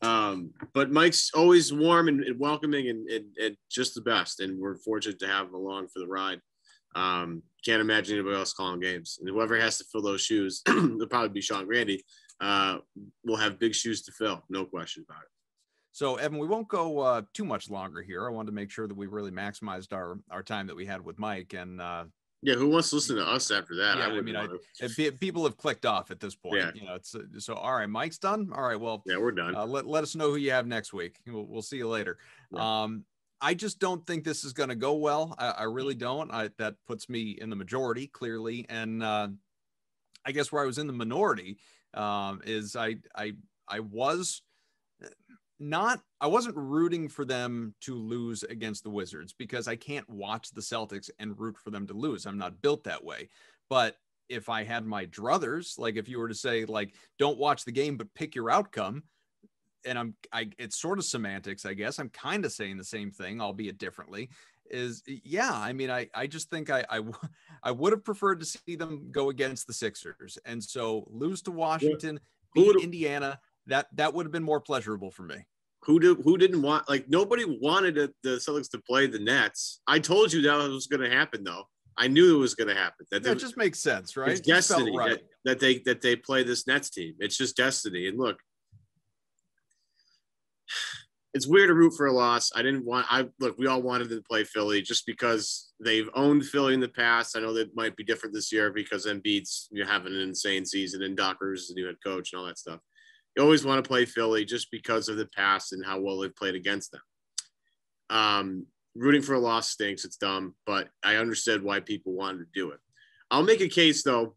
But Mike's always warm and welcoming and just the best. And we're fortunate to have him along for the ride. Can't imagine anybody else calling games. And whoever has to fill those shoes, it'll probably be Sean Grandy. We'll have big shoes to fill, no question about it. So, Evan, we won't go too much longer here. I wanted to make sure that we really maximized our time that we had with Mike. And who wants to listen to us after that? People have clicked off at this point. Yeah. It's so all right. Mike's done. All right. Well, we're done. Let us know who you have next week. We'll see you later. Yeah. I just don't think this is going to go well. I really don't. That puts me in the majority, clearly, and I guess where I was in the minority. Is I wasn't rooting for them to lose against the Wizards, because I can't watch the Celtics and root for them to lose. I'm not built that way. But if I had my druthers, like if you were to say, like, don't watch the game, but pick your outcome, and it's sort of semantics, I guess. I'm kind of saying the same thing, albeit differently. Is yeah, I mean, I just think I would have preferred to see them go against the Sixers, and so lose to Washington, beat Indiana. That would have been more pleasurable for me. Who didn't want, like, nobody wanted the Celtics to play the Nets. I told you that was going to happen, though. I knew it was going to happen. That just makes sense, right? It's destiny right. that they play this Nets team. It's just destiny. And look, it's weird to root for a loss. We all wanted to play Philly just because they've owned Philly in the past. I know that might be different this year because Embiid's having an insane season and Docker's the new head coach and all that stuff. You always want to play Philly just because of the past and how well they've played against them. Rooting for a loss stinks. It's dumb, but I understood why people wanted to do it. I'll make a case, though,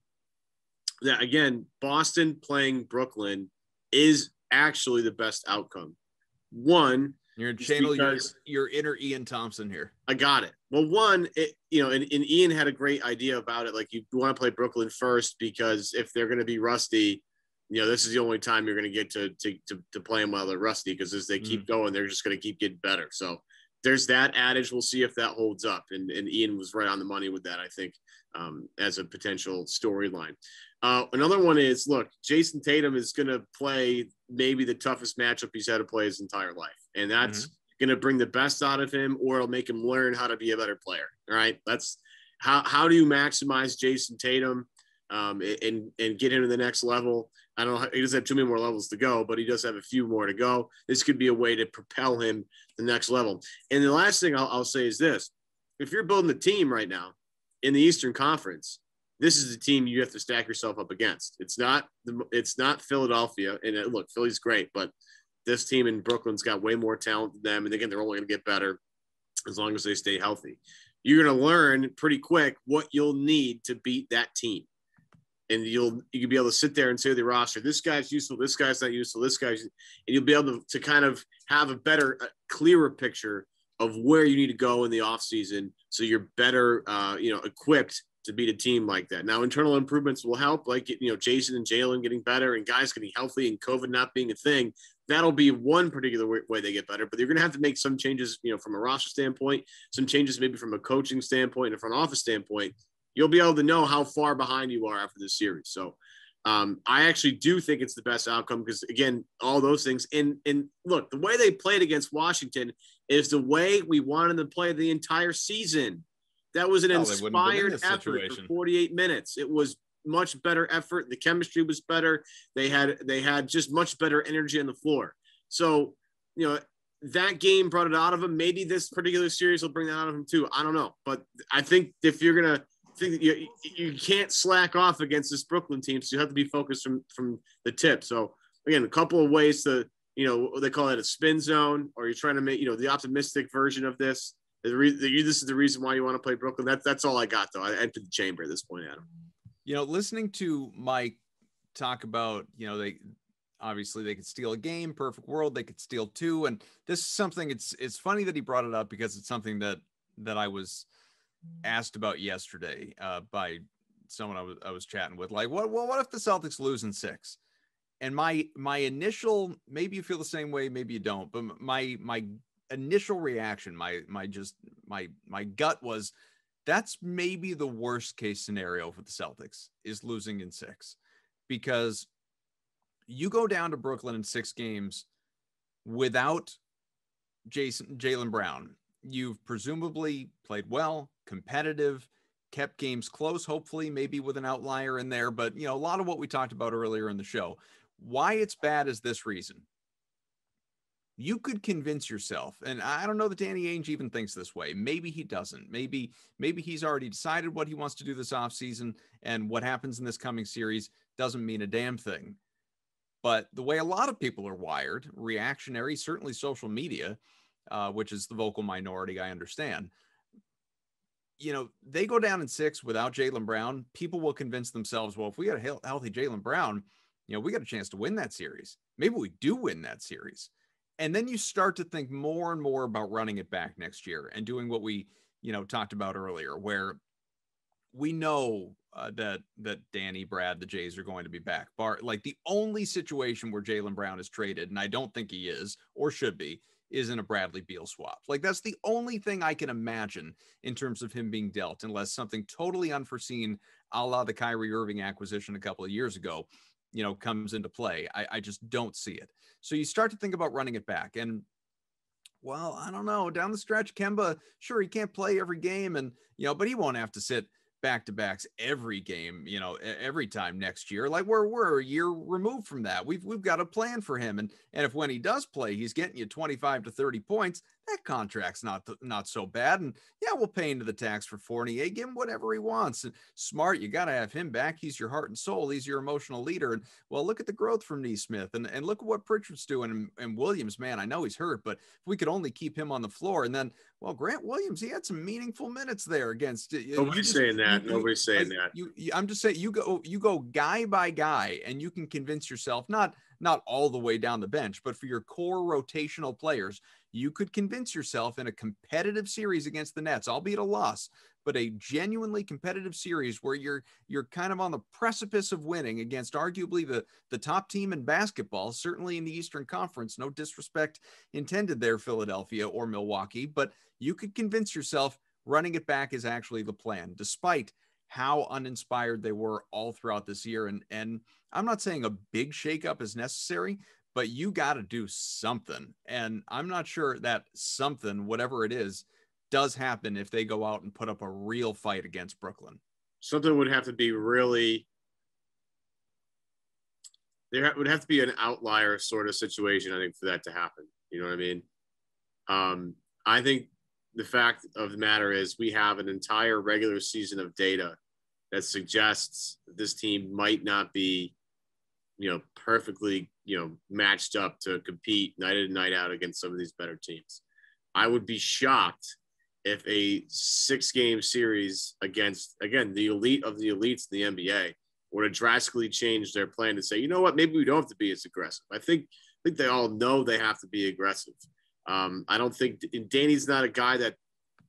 that, again, Boston playing Brooklyn is actually the best outcome. One, you're channel your inner Ian Thompson here. I got it. Well, one, and Ian had a great idea about it. Like, you want to play Brooklyn first because if they're going to be rusty, this is the only time you're going to get to play them while they're rusty, because as they keep going, they're just going to keep getting better. So there's that adage. We'll see if that holds up. And Ian was right on the money with that, I think, as a potential storyline. Another one is, look, Jayson Tatum is going to play maybe the toughest matchup he's had to play his entire life. And that's going to bring the best out of him, or it'll make him learn how to be a better player. All right. That's how do you maximize Jayson Tatum and get him to the next level? I don't know. He doesn't have too many more levels to go, but he does have a few more to go. This could be a way to propel him to the next level. And the last thing I'll say is this. If you're building a team right now in the Eastern Conference, this is the team you have to stack yourself up against. It's not Philadelphia. And look, Philly's great, but this team in Brooklyn's got way more talent than them. And again, they're only going to get better as long as they stay healthy. You're going to learn pretty quick what you'll need to beat that team. And you can be able to sit there and say to the roster, this guy's useful, this guy's not useful, this guy's, and you'll be able to kind of have a clearer picture of where you need to go in the offseason, so you're better, equipped to beat a team like that. Now, internal improvements will help, like, Jayson and Jalen getting better and guys getting healthy and COVID not being a thing. That'll be one particular way they get better, but you're going to have to make some changes, from a roster standpoint, some changes maybe from a coaching standpoint and a front office standpoint. You'll be able to know how far behind you are after this series. So I actually do think it's the best outcome because, again, all those things. And look, the way they played against Washington is the way we wanted them to play the entire season. That was an inspired effort for 48 minutes. It was much better effort. The chemistry was better. They had just much better energy on the floor. So, that game brought it out of them. Maybe this particular series will bring that out of them too. I don't know. But I think if you're going to, you can't slack off against this Brooklyn team, so you have to be focused from the tip. So again, a couple of ways to, they call it a spin zone, or you're trying to make, the optimistic version of this. This is the reason why you want to play Brooklyn. That's all I got, though. I entered the chamber at this point, Adam. Listening to Mike talk about, they obviously they could steal a game, perfect world, they could steal two, and this is something. It's funny that he brought it up because it's something that I was asked about yesterday by someone I was chatting with, like, what if the Celtics lose in 6? And my initial, maybe you feel the same way, maybe you don't, but my initial reaction, my gut was, that's maybe the worst case scenario for the Celtics, is losing in 6, because you go down to Brooklyn in 6 games without Jaylen Brown. You've presumably played well, competitive, kept games close, hopefully, maybe with an outlier in there. But, a lot of what we talked about earlier in the show, why it's bad is this reason. You could convince yourself, and I don't know that Danny Ainge even thinks this way. Maybe he doesn't. Maybe he's already decided what he wants to do this offseason, and what happens in this coming series doesn't mean a damn thing. But the way a lot of people are wired, reactionary, certainly social media, which is the vocal minority, I understand. They go down in 6 without Jaylen Brown. People will convince themselves, well, if we got a healthy Jaylen Brown, we got a chance to win that series. Maybe we do win that series. And then you start to think more and more about running it back next year and doing what we, talked about earlier, where we know that Danny, Brad, the Jays are going to be back. Like the only situation where Jaylen Brown is traded, and I don't think he is or should be, is in a Bradley Beal swap. Like that's the only thing I can imagine in terms of him being dealt, unless something totally unforeseen, a la the Kyrie Irving acquisition a couple of years ago, comes into play. I just don't see it. So you start to think about running it back. And well, I don't know, down the stretch, Kemba, sure, he can't play every game, and but he won't have to sit back-to-backs every game, every time next year. Like we're a year removed from that. We've got a plan for him, and if when he does play, he's getting you 25 to 30 points, that contract's not so bad. And yeah, we'll pay into the tax for Fournier, give him whatever he wants. And Smart, you got to have him back. He's your heart and soul. He's your emotional leader. And well, look at the growth from Nesmith, and look at what Pritchard's doing. And Williams, man, I know he's hurt, but if we could only keep him on the floor. And then, well, Grant Williams, he had some meaningful minutes there against. Nobody's saying that. Nobody's saying that. I'm just saying you go guy by guy, and you can convince yourself, not all the way down the bench, but for your core rotational players, you could convince yourself in a competitive series against the Nets, albeit a loss, but a genuinely competitive series where you're kind of on the precipice of winning against arguably the top team in basketball, certainly in the Eastern Conference. No disrespect intended there, Philadelphia or Milwaukee, but you could convince yourself running it back is actually the plan, despite how uninspired they were all throughout this year. And I'm not saying a big shakeup is necessary, but you got to do something. And I'm not sure that something, whatever it is, does happen if they go out and put up a real fight against Brooklyn. Something would have to be really, would have to be an outlier sort of situation, I think, for that to happen. You know what I mean? I think the fact of the matter is we have an entire regular season of data that suggests this team might not be, perfectly, matched up to compete night in and night out against some of these better teams. I would be shocked if a 6-game series against, again, the elite of the elites in the NBA were to drastically change their plan to say, you know what, maybe we don't have to be as aggressive. I think they all know they have to be aggressive. I don't think Danny's not a guy that,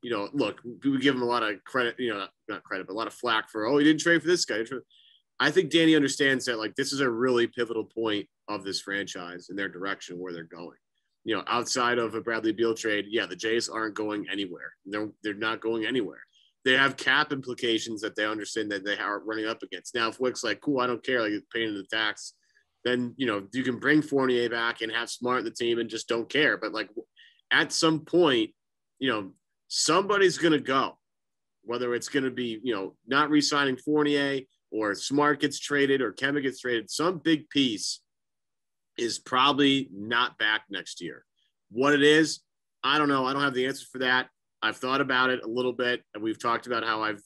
look, we give him a lot of credit, not credit, but a lot of flack for, he didn't trade for this guy. I think Danny understands that, like, this is a really pivotal point of this franchise and their direction where they're going. Outside of a Bradley Beal trade, the Jays aren't going anywhere. They're not going anywhere. They have cap implications that they understand that they are running up against. Now, if Wick's like, cool, I don't care, like, paying the tax, then, you can bring Fournier back and have Smart in the team and just don't care. But, like, at some point, somebody's going to go, whether it's going to be, not re-signing Fournier or Smart gets traded or Kemba gets traded. Some big piece is probably not back next year. What it is, I don't know. I don't have the answer for that. I've thought about it a little bit, and we've talked about how I've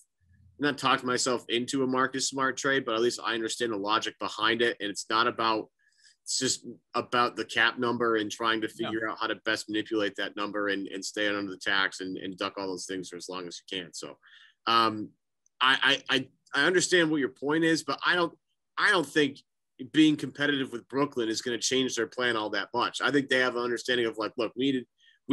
not talked myself into a Marcus Smart trade, but at least I understand the logic behind it. And it's just about the cap number and trying to figure out how to best manipulate that number and stay under the tax and duck all those things for as long as you can. So I understand what your point is, but I don't think being competitive with Brooklyn is going to change their plan all that much. I think they have an understanding of, like, look, you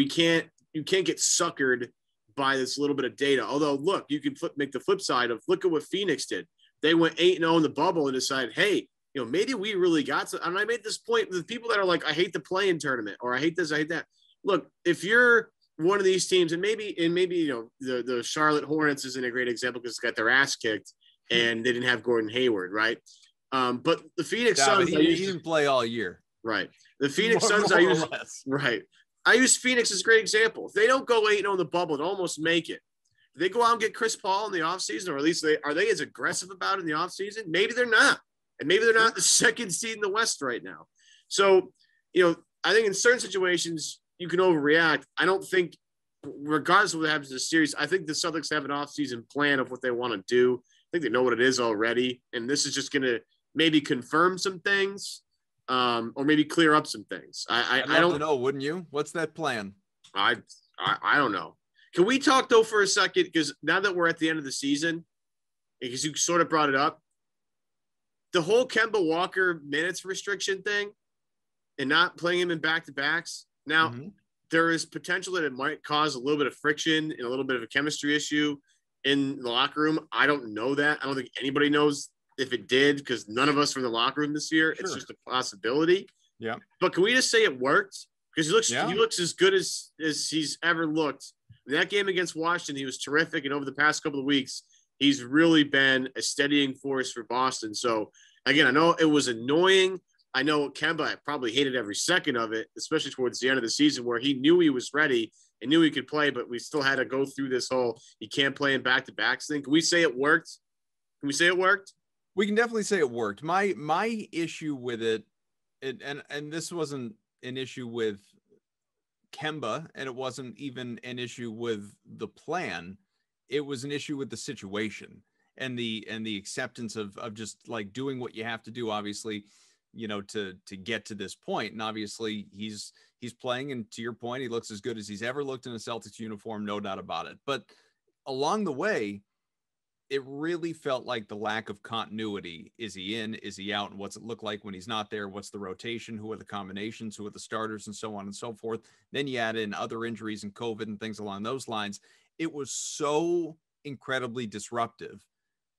can't get suckered by this little bit of data. Although, look, you can make the flip side of, look at what Phoenix did. They went 8-0 in the bubble and decided, hey, maybe we really got to, and I made this point with people that are like, I hate the play-in tournament, or I hate this, I hate that. Look, if you're one of these teams, and maybe the Charlotte Hornets isn't a great example because they got their ass kicked and they didn't have Gordon Hayward, right? But the Phoenix Suns, he didn't play all year. Right. The Phoenix Suns, right. I use Phoenix as a great example. If they don't go 8-0 in the bubble and almost make it, if they go out and get Chris Paul in the offseason, or at least are they as aggressive about it in the offseason? Maybe they're not. And maybe they're not the second seed in the West right now. So, I think in certain situations you can overreact. I don't think, regardless of what happens in the series, I think the Celtics have an offseason plan of what they want to do. I think they know what it is already. And this is just going to maybe confirm some things, or maybe clear up some things. I don't know. Wouldn't you? What's that plan? I don't know. Can we talk though for a second? Because now that we're at the end of the season, because you sort of brought it up, the whole Kemba Walker minutes restriction thing and not playing him in back-to-backs. Now, there is potential that it might cause a little bit of friction and a little bit of a chemistry issue in the locker room. I don't know that. I don't think anybody knows if it did, because none of us were in the locker room this year. Sure. It's just a possibility. Yeah. But can we just say it worked? Because he looks as good as he's ever looked. In that game against Washington, he was terrific. And over the past couple of weeks, he's really been a steadying force for Boston. So, again, I know it was annoying. I know Kemba probably hated every second of it, especially towards the end of the season where he knew he was ready and knew he could play, but we still had to go through this whole he can't play in back-to-backs thing. Can we say it worked? Can we say it worked? We can definitely say it worked. My issue with it, and this wasn't an issue with Kemba, and it wasn't even an issue with the plan. It was an issue with the situation and the acceptance of just like doing what you have to do, obviously, you know, to get to this point. And obviously he's playing, and to your point, he looks as good as he's ever looked in a Celtics uniform, no doubt about it. But along the way, it really felt like the lack of continuity. Is he in? Is he out? And what's it look like when he's not there? What's the rotation? Who are the combinations? Who are the starters? And so on and so forth. Then you add in other injuries and COVID and things along those lines. It was so incredibly disruptive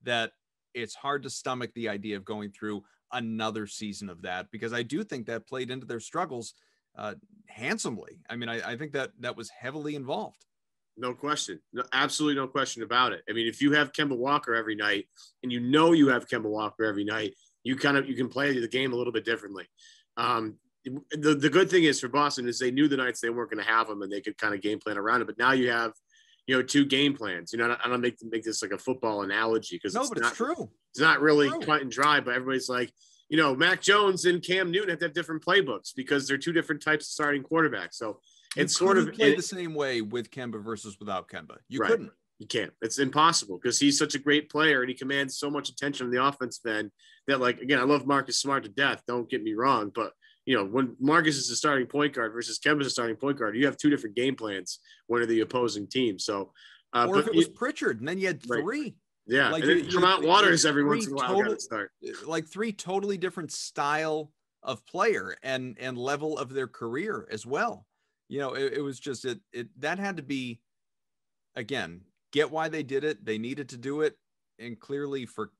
that it's hard to stomach the idea of going through another season of that, because I do think that played into their struggles handsomely. I mean, I think that was heavily involved. No question. No, absolutely no question about it. I mean, if you have Kemba Walker every night, and you know you have Kemba Walker every night, you can play the game a little bit differently. The good thing is for Boston is they knew the nights they weren't going to have them, and they could kind of game plan around it. But now you have, you know, two game plans. You know, I don't make this like a football analogy, because it's true. It's not really cut and dry, but everybody's like, you know, Mac Jones and Cam Newton have to have different playbooks because they're two different types of starting quarterbacks. So it's sort of play the same way with Kemba versus without Kemba. You couldn't. You can't. It's impossible, because he's such a great player and he commands so much attention on the offensive end that, like, again, I love Marcus Smart to death. Don't get me wrong, but you know, when Marcus is a starting point guard versus Kemba is a starting point guard, you have two different game plans when the opposing team. So, or if it was Pritchard, and then you had three. Yeah, like and Tremont Waters every once in a while got to start. Like three totally different style of player and level of their career as well. You know, it was just that had to be, again, get why they did it. They needed to do it, and clearly for,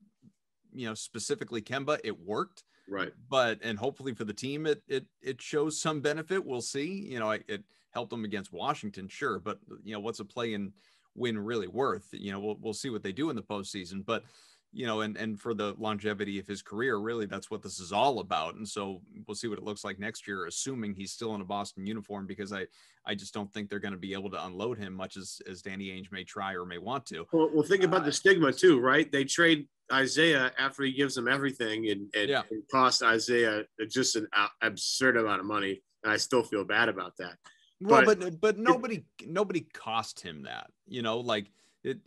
you know, specifically Kemba, it worked. Right. And hopefully for the team, it shows some benefit. We'll see. You know, it helped them against Washington, sure, but you know, what's a play and win really worth? You know, we'll see what they do in the postseason, but you know, and for the longevity of his career, really, that's what this is all about. And so we'll see what it looks like next year, assuming he's still in a Boston uniform, because I just don't think they're going to be able to unload him much as Danny Ainge may try or may want to. Well, think about the stigma too, right? They trade Isaiah after he gives them everything, and it cost Isaiah just an absurd amount of money, and I still feel bad about that. Well, but nobody cost him that, you know, like it.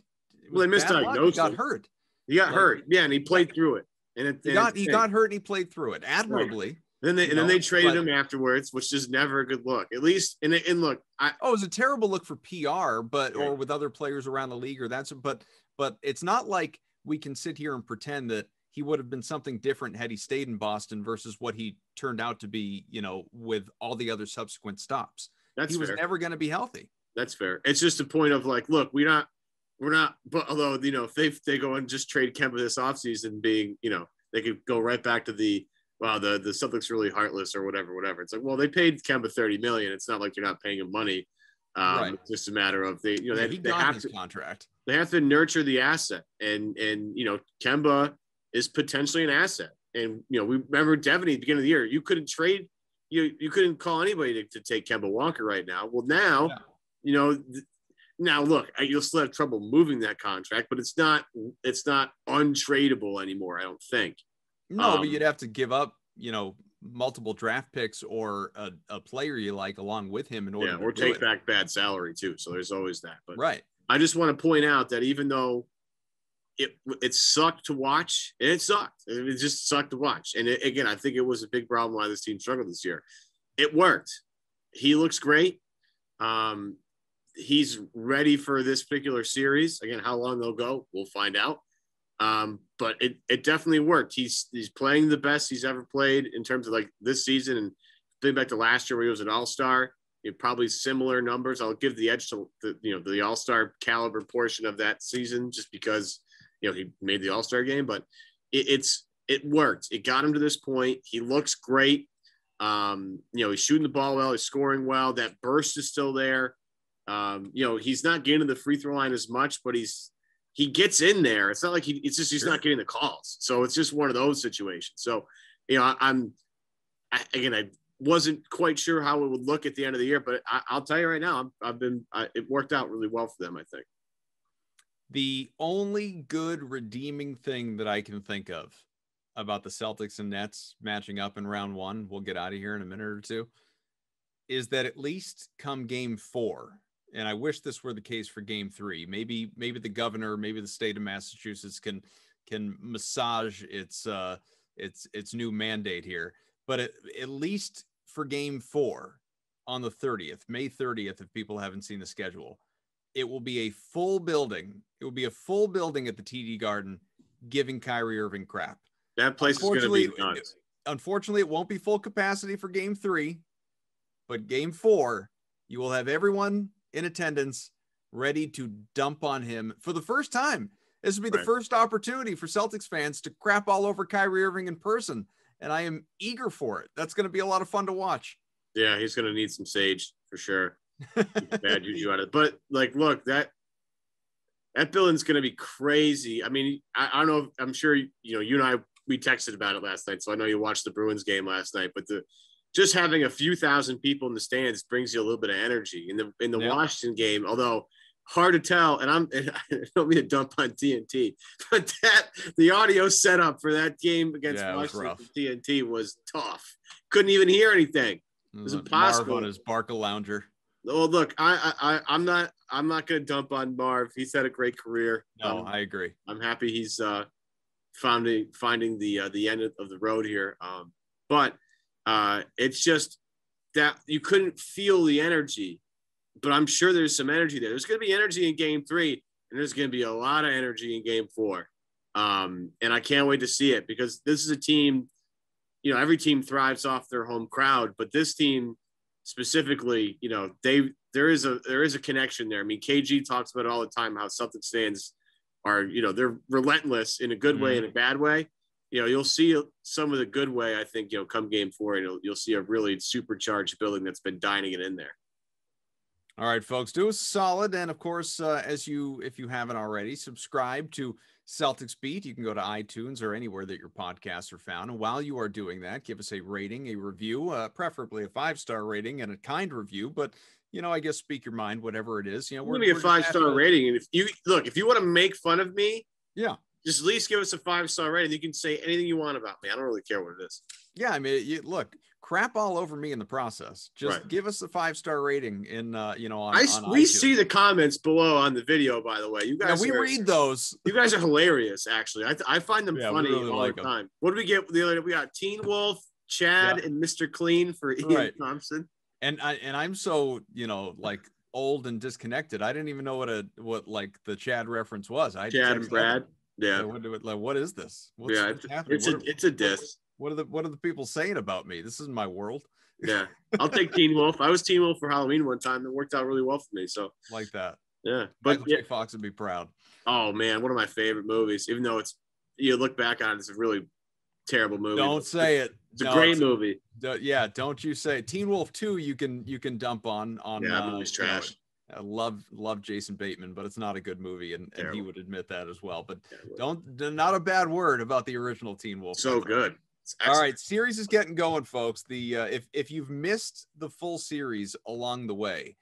Well, they misdiagnosed. He got hurt. He got hurt, yeah, and he played through it. And he got hurt and he played through it admirably. Right. Then they traded him afterwards, which is never a good look. At least, and look, it was a terrible look for PR, or with other players around the league, but it's not like we can sit here and pretend that he would have been something different had he stayed in Boston versus what he turned out to be, you know, with all the other subsequent stops. He was never going to be healthy. That's fair. It's just a point of like, look, we're not, but although, you know, if they go and just trade Kemba this offseason, being, you know, they could go right back to the Celtics really heartless or whatever. It's like, well, they paid Kemba $30 million. It's not like you're not paying him money. Right. It's just a matter of they have his contract. They have to nurture the asset, and you know, Kemba is potentially an asset. And you know, we remember Devin at the beginning of the year, you couldn't trade, you couldn't call anybody to take Kemba Walker right now. Well, now, you know. Now, look, you'll still have trouble moving that contract, but it's not untradeable anymore, I don't think. No, but you'd have to give up, you know, multiple draft picks or a player you like along with him in order or take back bad salary too. So there's always that. But right. I just want to point out that even though it sucked to watch, and it sucked. It just sucked to watch. And again, I think it was a big problem why this team struggled this year. It worked. He looks great. He's ready for this particular series. Again, how long they'll go, we'll find out. But it definitely worked. He's playing the best he's ever played in terms of like this season, and think back to last year where he was an all-star. probably similar numbers. I'll give the edge to the All-Star caliber portion of that season just because, he made the All-Star game, but it worked. It got him to this point. He looks great. He's shooting the ball well. He's scoring well. That burst is still there. He's not getting to the free throw line as much, but he gets in there. It's not like he's not getting the calls. So it's just one of those situations. So, I wasn't quite sure how it would look at the end of the year, but I'll tell you right now, it worked out really well for them, I think. The only good redeeming thing that I can think of about the Celtics and Nets matching up in round one, we'll get out of here in a minute or two, is that at least come game 4, and I wish this were the case for game 3, maybe the governor, maybe the state of Massachusetts can massage its new mandate here. But at least for game 4 on the 30th, May 30th, if people haven't seen the schedule, it will be a full building. It will be a full building at the TD Garden giving Kyrie Irving crap. That place is going to be nuts. Unfortunately, it won't be full capacity for game 3, but game 4, you will have everyone in attendance ready to dump on him for the first time. This will be the first opportunity for Celtics fans to crap all over Kyrie Irving in person. And I am eager for it. That's going to be a lot of fun to watch. Yeah, he's going to need some sage for sure. Bad juju out of it. But look, that building's going to be crazy. I mean, I don't know. I'm sure you and I we texted about it last night, so I know you watched the Bruins game last night. But just having a few thousand people in the stands brings you a little bit of energy. In the Washington game, although hard to tell, and I don't mean to dump on TNT, but the audio setup for that game against Washington TNT was tough. Couldn't even hear anything. It was impossible. Marv on his Barca lounger. Well, look, I'm not going to dump on Marv. He's had a great career. No, I agree. I'm happy he's finding the end of the road here. But it's just that you couldn't feel the energy. But I'm sure there's some energy there. There's going to be energy in game 3, and there's going to be a lot of energy in game 4. And I can't wait to see it because this is a team, every team thrives off their home crowd, but this team specifically, there is a connection there. I mean, KG talks about it all the time, how Celtics fans are, they're relentless in a good way and a bad way. You'll see some of the good way, I think, come game 4, and you'll see a really supercharged building that's been dining it in there. All right, folks, do us solid. And of course, if you haven't already, subscribe to Celtics Beat. You can go to iTunes or anywhere that your podcasts are found. And while you are doing that, give us a rating, a review, preferably a 5-star rating and a kind review. But, I guess speak your mind, whatever it is. We're going to be a 5-star rating. And if you want to make fun of me, just at least give us a 5-star rating. You can say anything you want about me. I don't really care what it is. Yeah, I mean, look, crap all over me in the process. Just give us a 5-star rating in, on we iTunes. see the comments below on the video, by the way. You guys, we read those. You guys are hilarious, actually. I find them funny really all the time. What do we get the other day? We got Teen Wolf, Chad, and Mr. Clean for Ian Thompson. And I'm so, old and disconnected. I didn't even know what the Chad reference was. Chad and Brad. Yeah. What is this? It's a diss. What are the people saying about me? This isn't my world. Yeah. I'll take Teen Wolf. I was Teen Wolf for Halloween one time. It worked out really well for me. So like that. Yeah. But Michael J. Fox would be proud. Oh man, one of my favorite movies. Even though you look back on it, it's a really terrible movie. Don't say it. It's a great movie. Don't you say it. Teen Wolf 2 you can dump on. Yeah, that movie's trash. I love Jason Bateman, but it's not a good movie, and he would admit that as well. But not a bad word about the original Teen Wolf. So good. All right, series is getting going, folks. The if you've missed the full series along the way,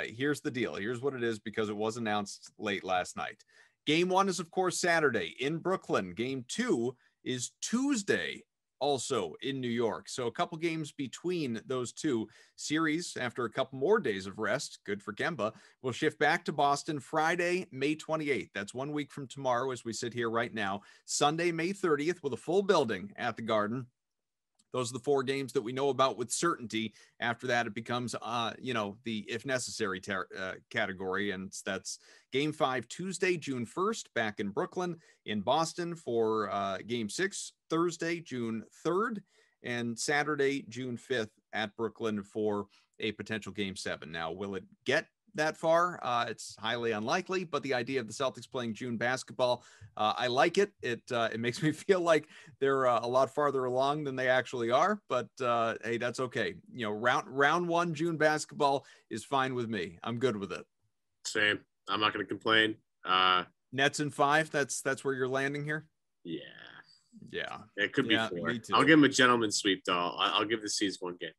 here's the deal. Here's what it is because it was announced late last night. Game 1 is of course Saturday in Brooklyn. Game 2 is Tuesday, also in New York. So a couple games between those two series after a couple more days of rest. Good for Kemba. We'll shift back to Boston Friday, May 28th. That's 1 week from tomorrow as we sit here right now. Sunday, May 30th with a full building at the Garden. Those are the 4 games that we know about with certainty. After that, it becomes, the if necessary category. And that's Game 5, Tuesday, June 1st, back in Brooklyn. In Boston for Game 6, Thursday, June 3rd. And Saturday, June 5th, at Brooklyn for a potential Game 7. Now, will it get that far? It's highly unlikely, but the idea of the Celtics playing June basketball, I like it. It makes me feel like they're a lot farther along than they actually are, but hey, that's okay. You know, round 1 June basketball is fine with me. I'm good with it. Same. I'm not going to complain. Nets in 5. That's where you're landing here. Yeah. It could be 4. I'll give him a gentleman's sweep, though. I'll give the C's 1 game.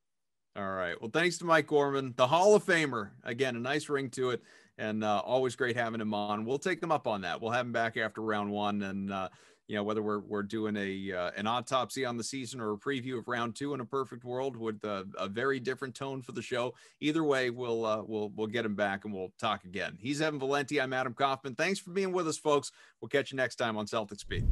All right. Well, thanks to Mike Gorman, the Hall of Famer. Again, a nice ring to it, and always great having him on. We'll take him up on that. We'll have him back after round 1, and you know, whether we're doing an autopsy on the season or a preview of round 2 in a perfect world with a very different tone for the show. Either way, we'll get him back and we'll talk again. He's Evan Valenti. I'm Adam Kaufman. Thanks for being with us, folks. We'll catch you next time on Celtics Beat.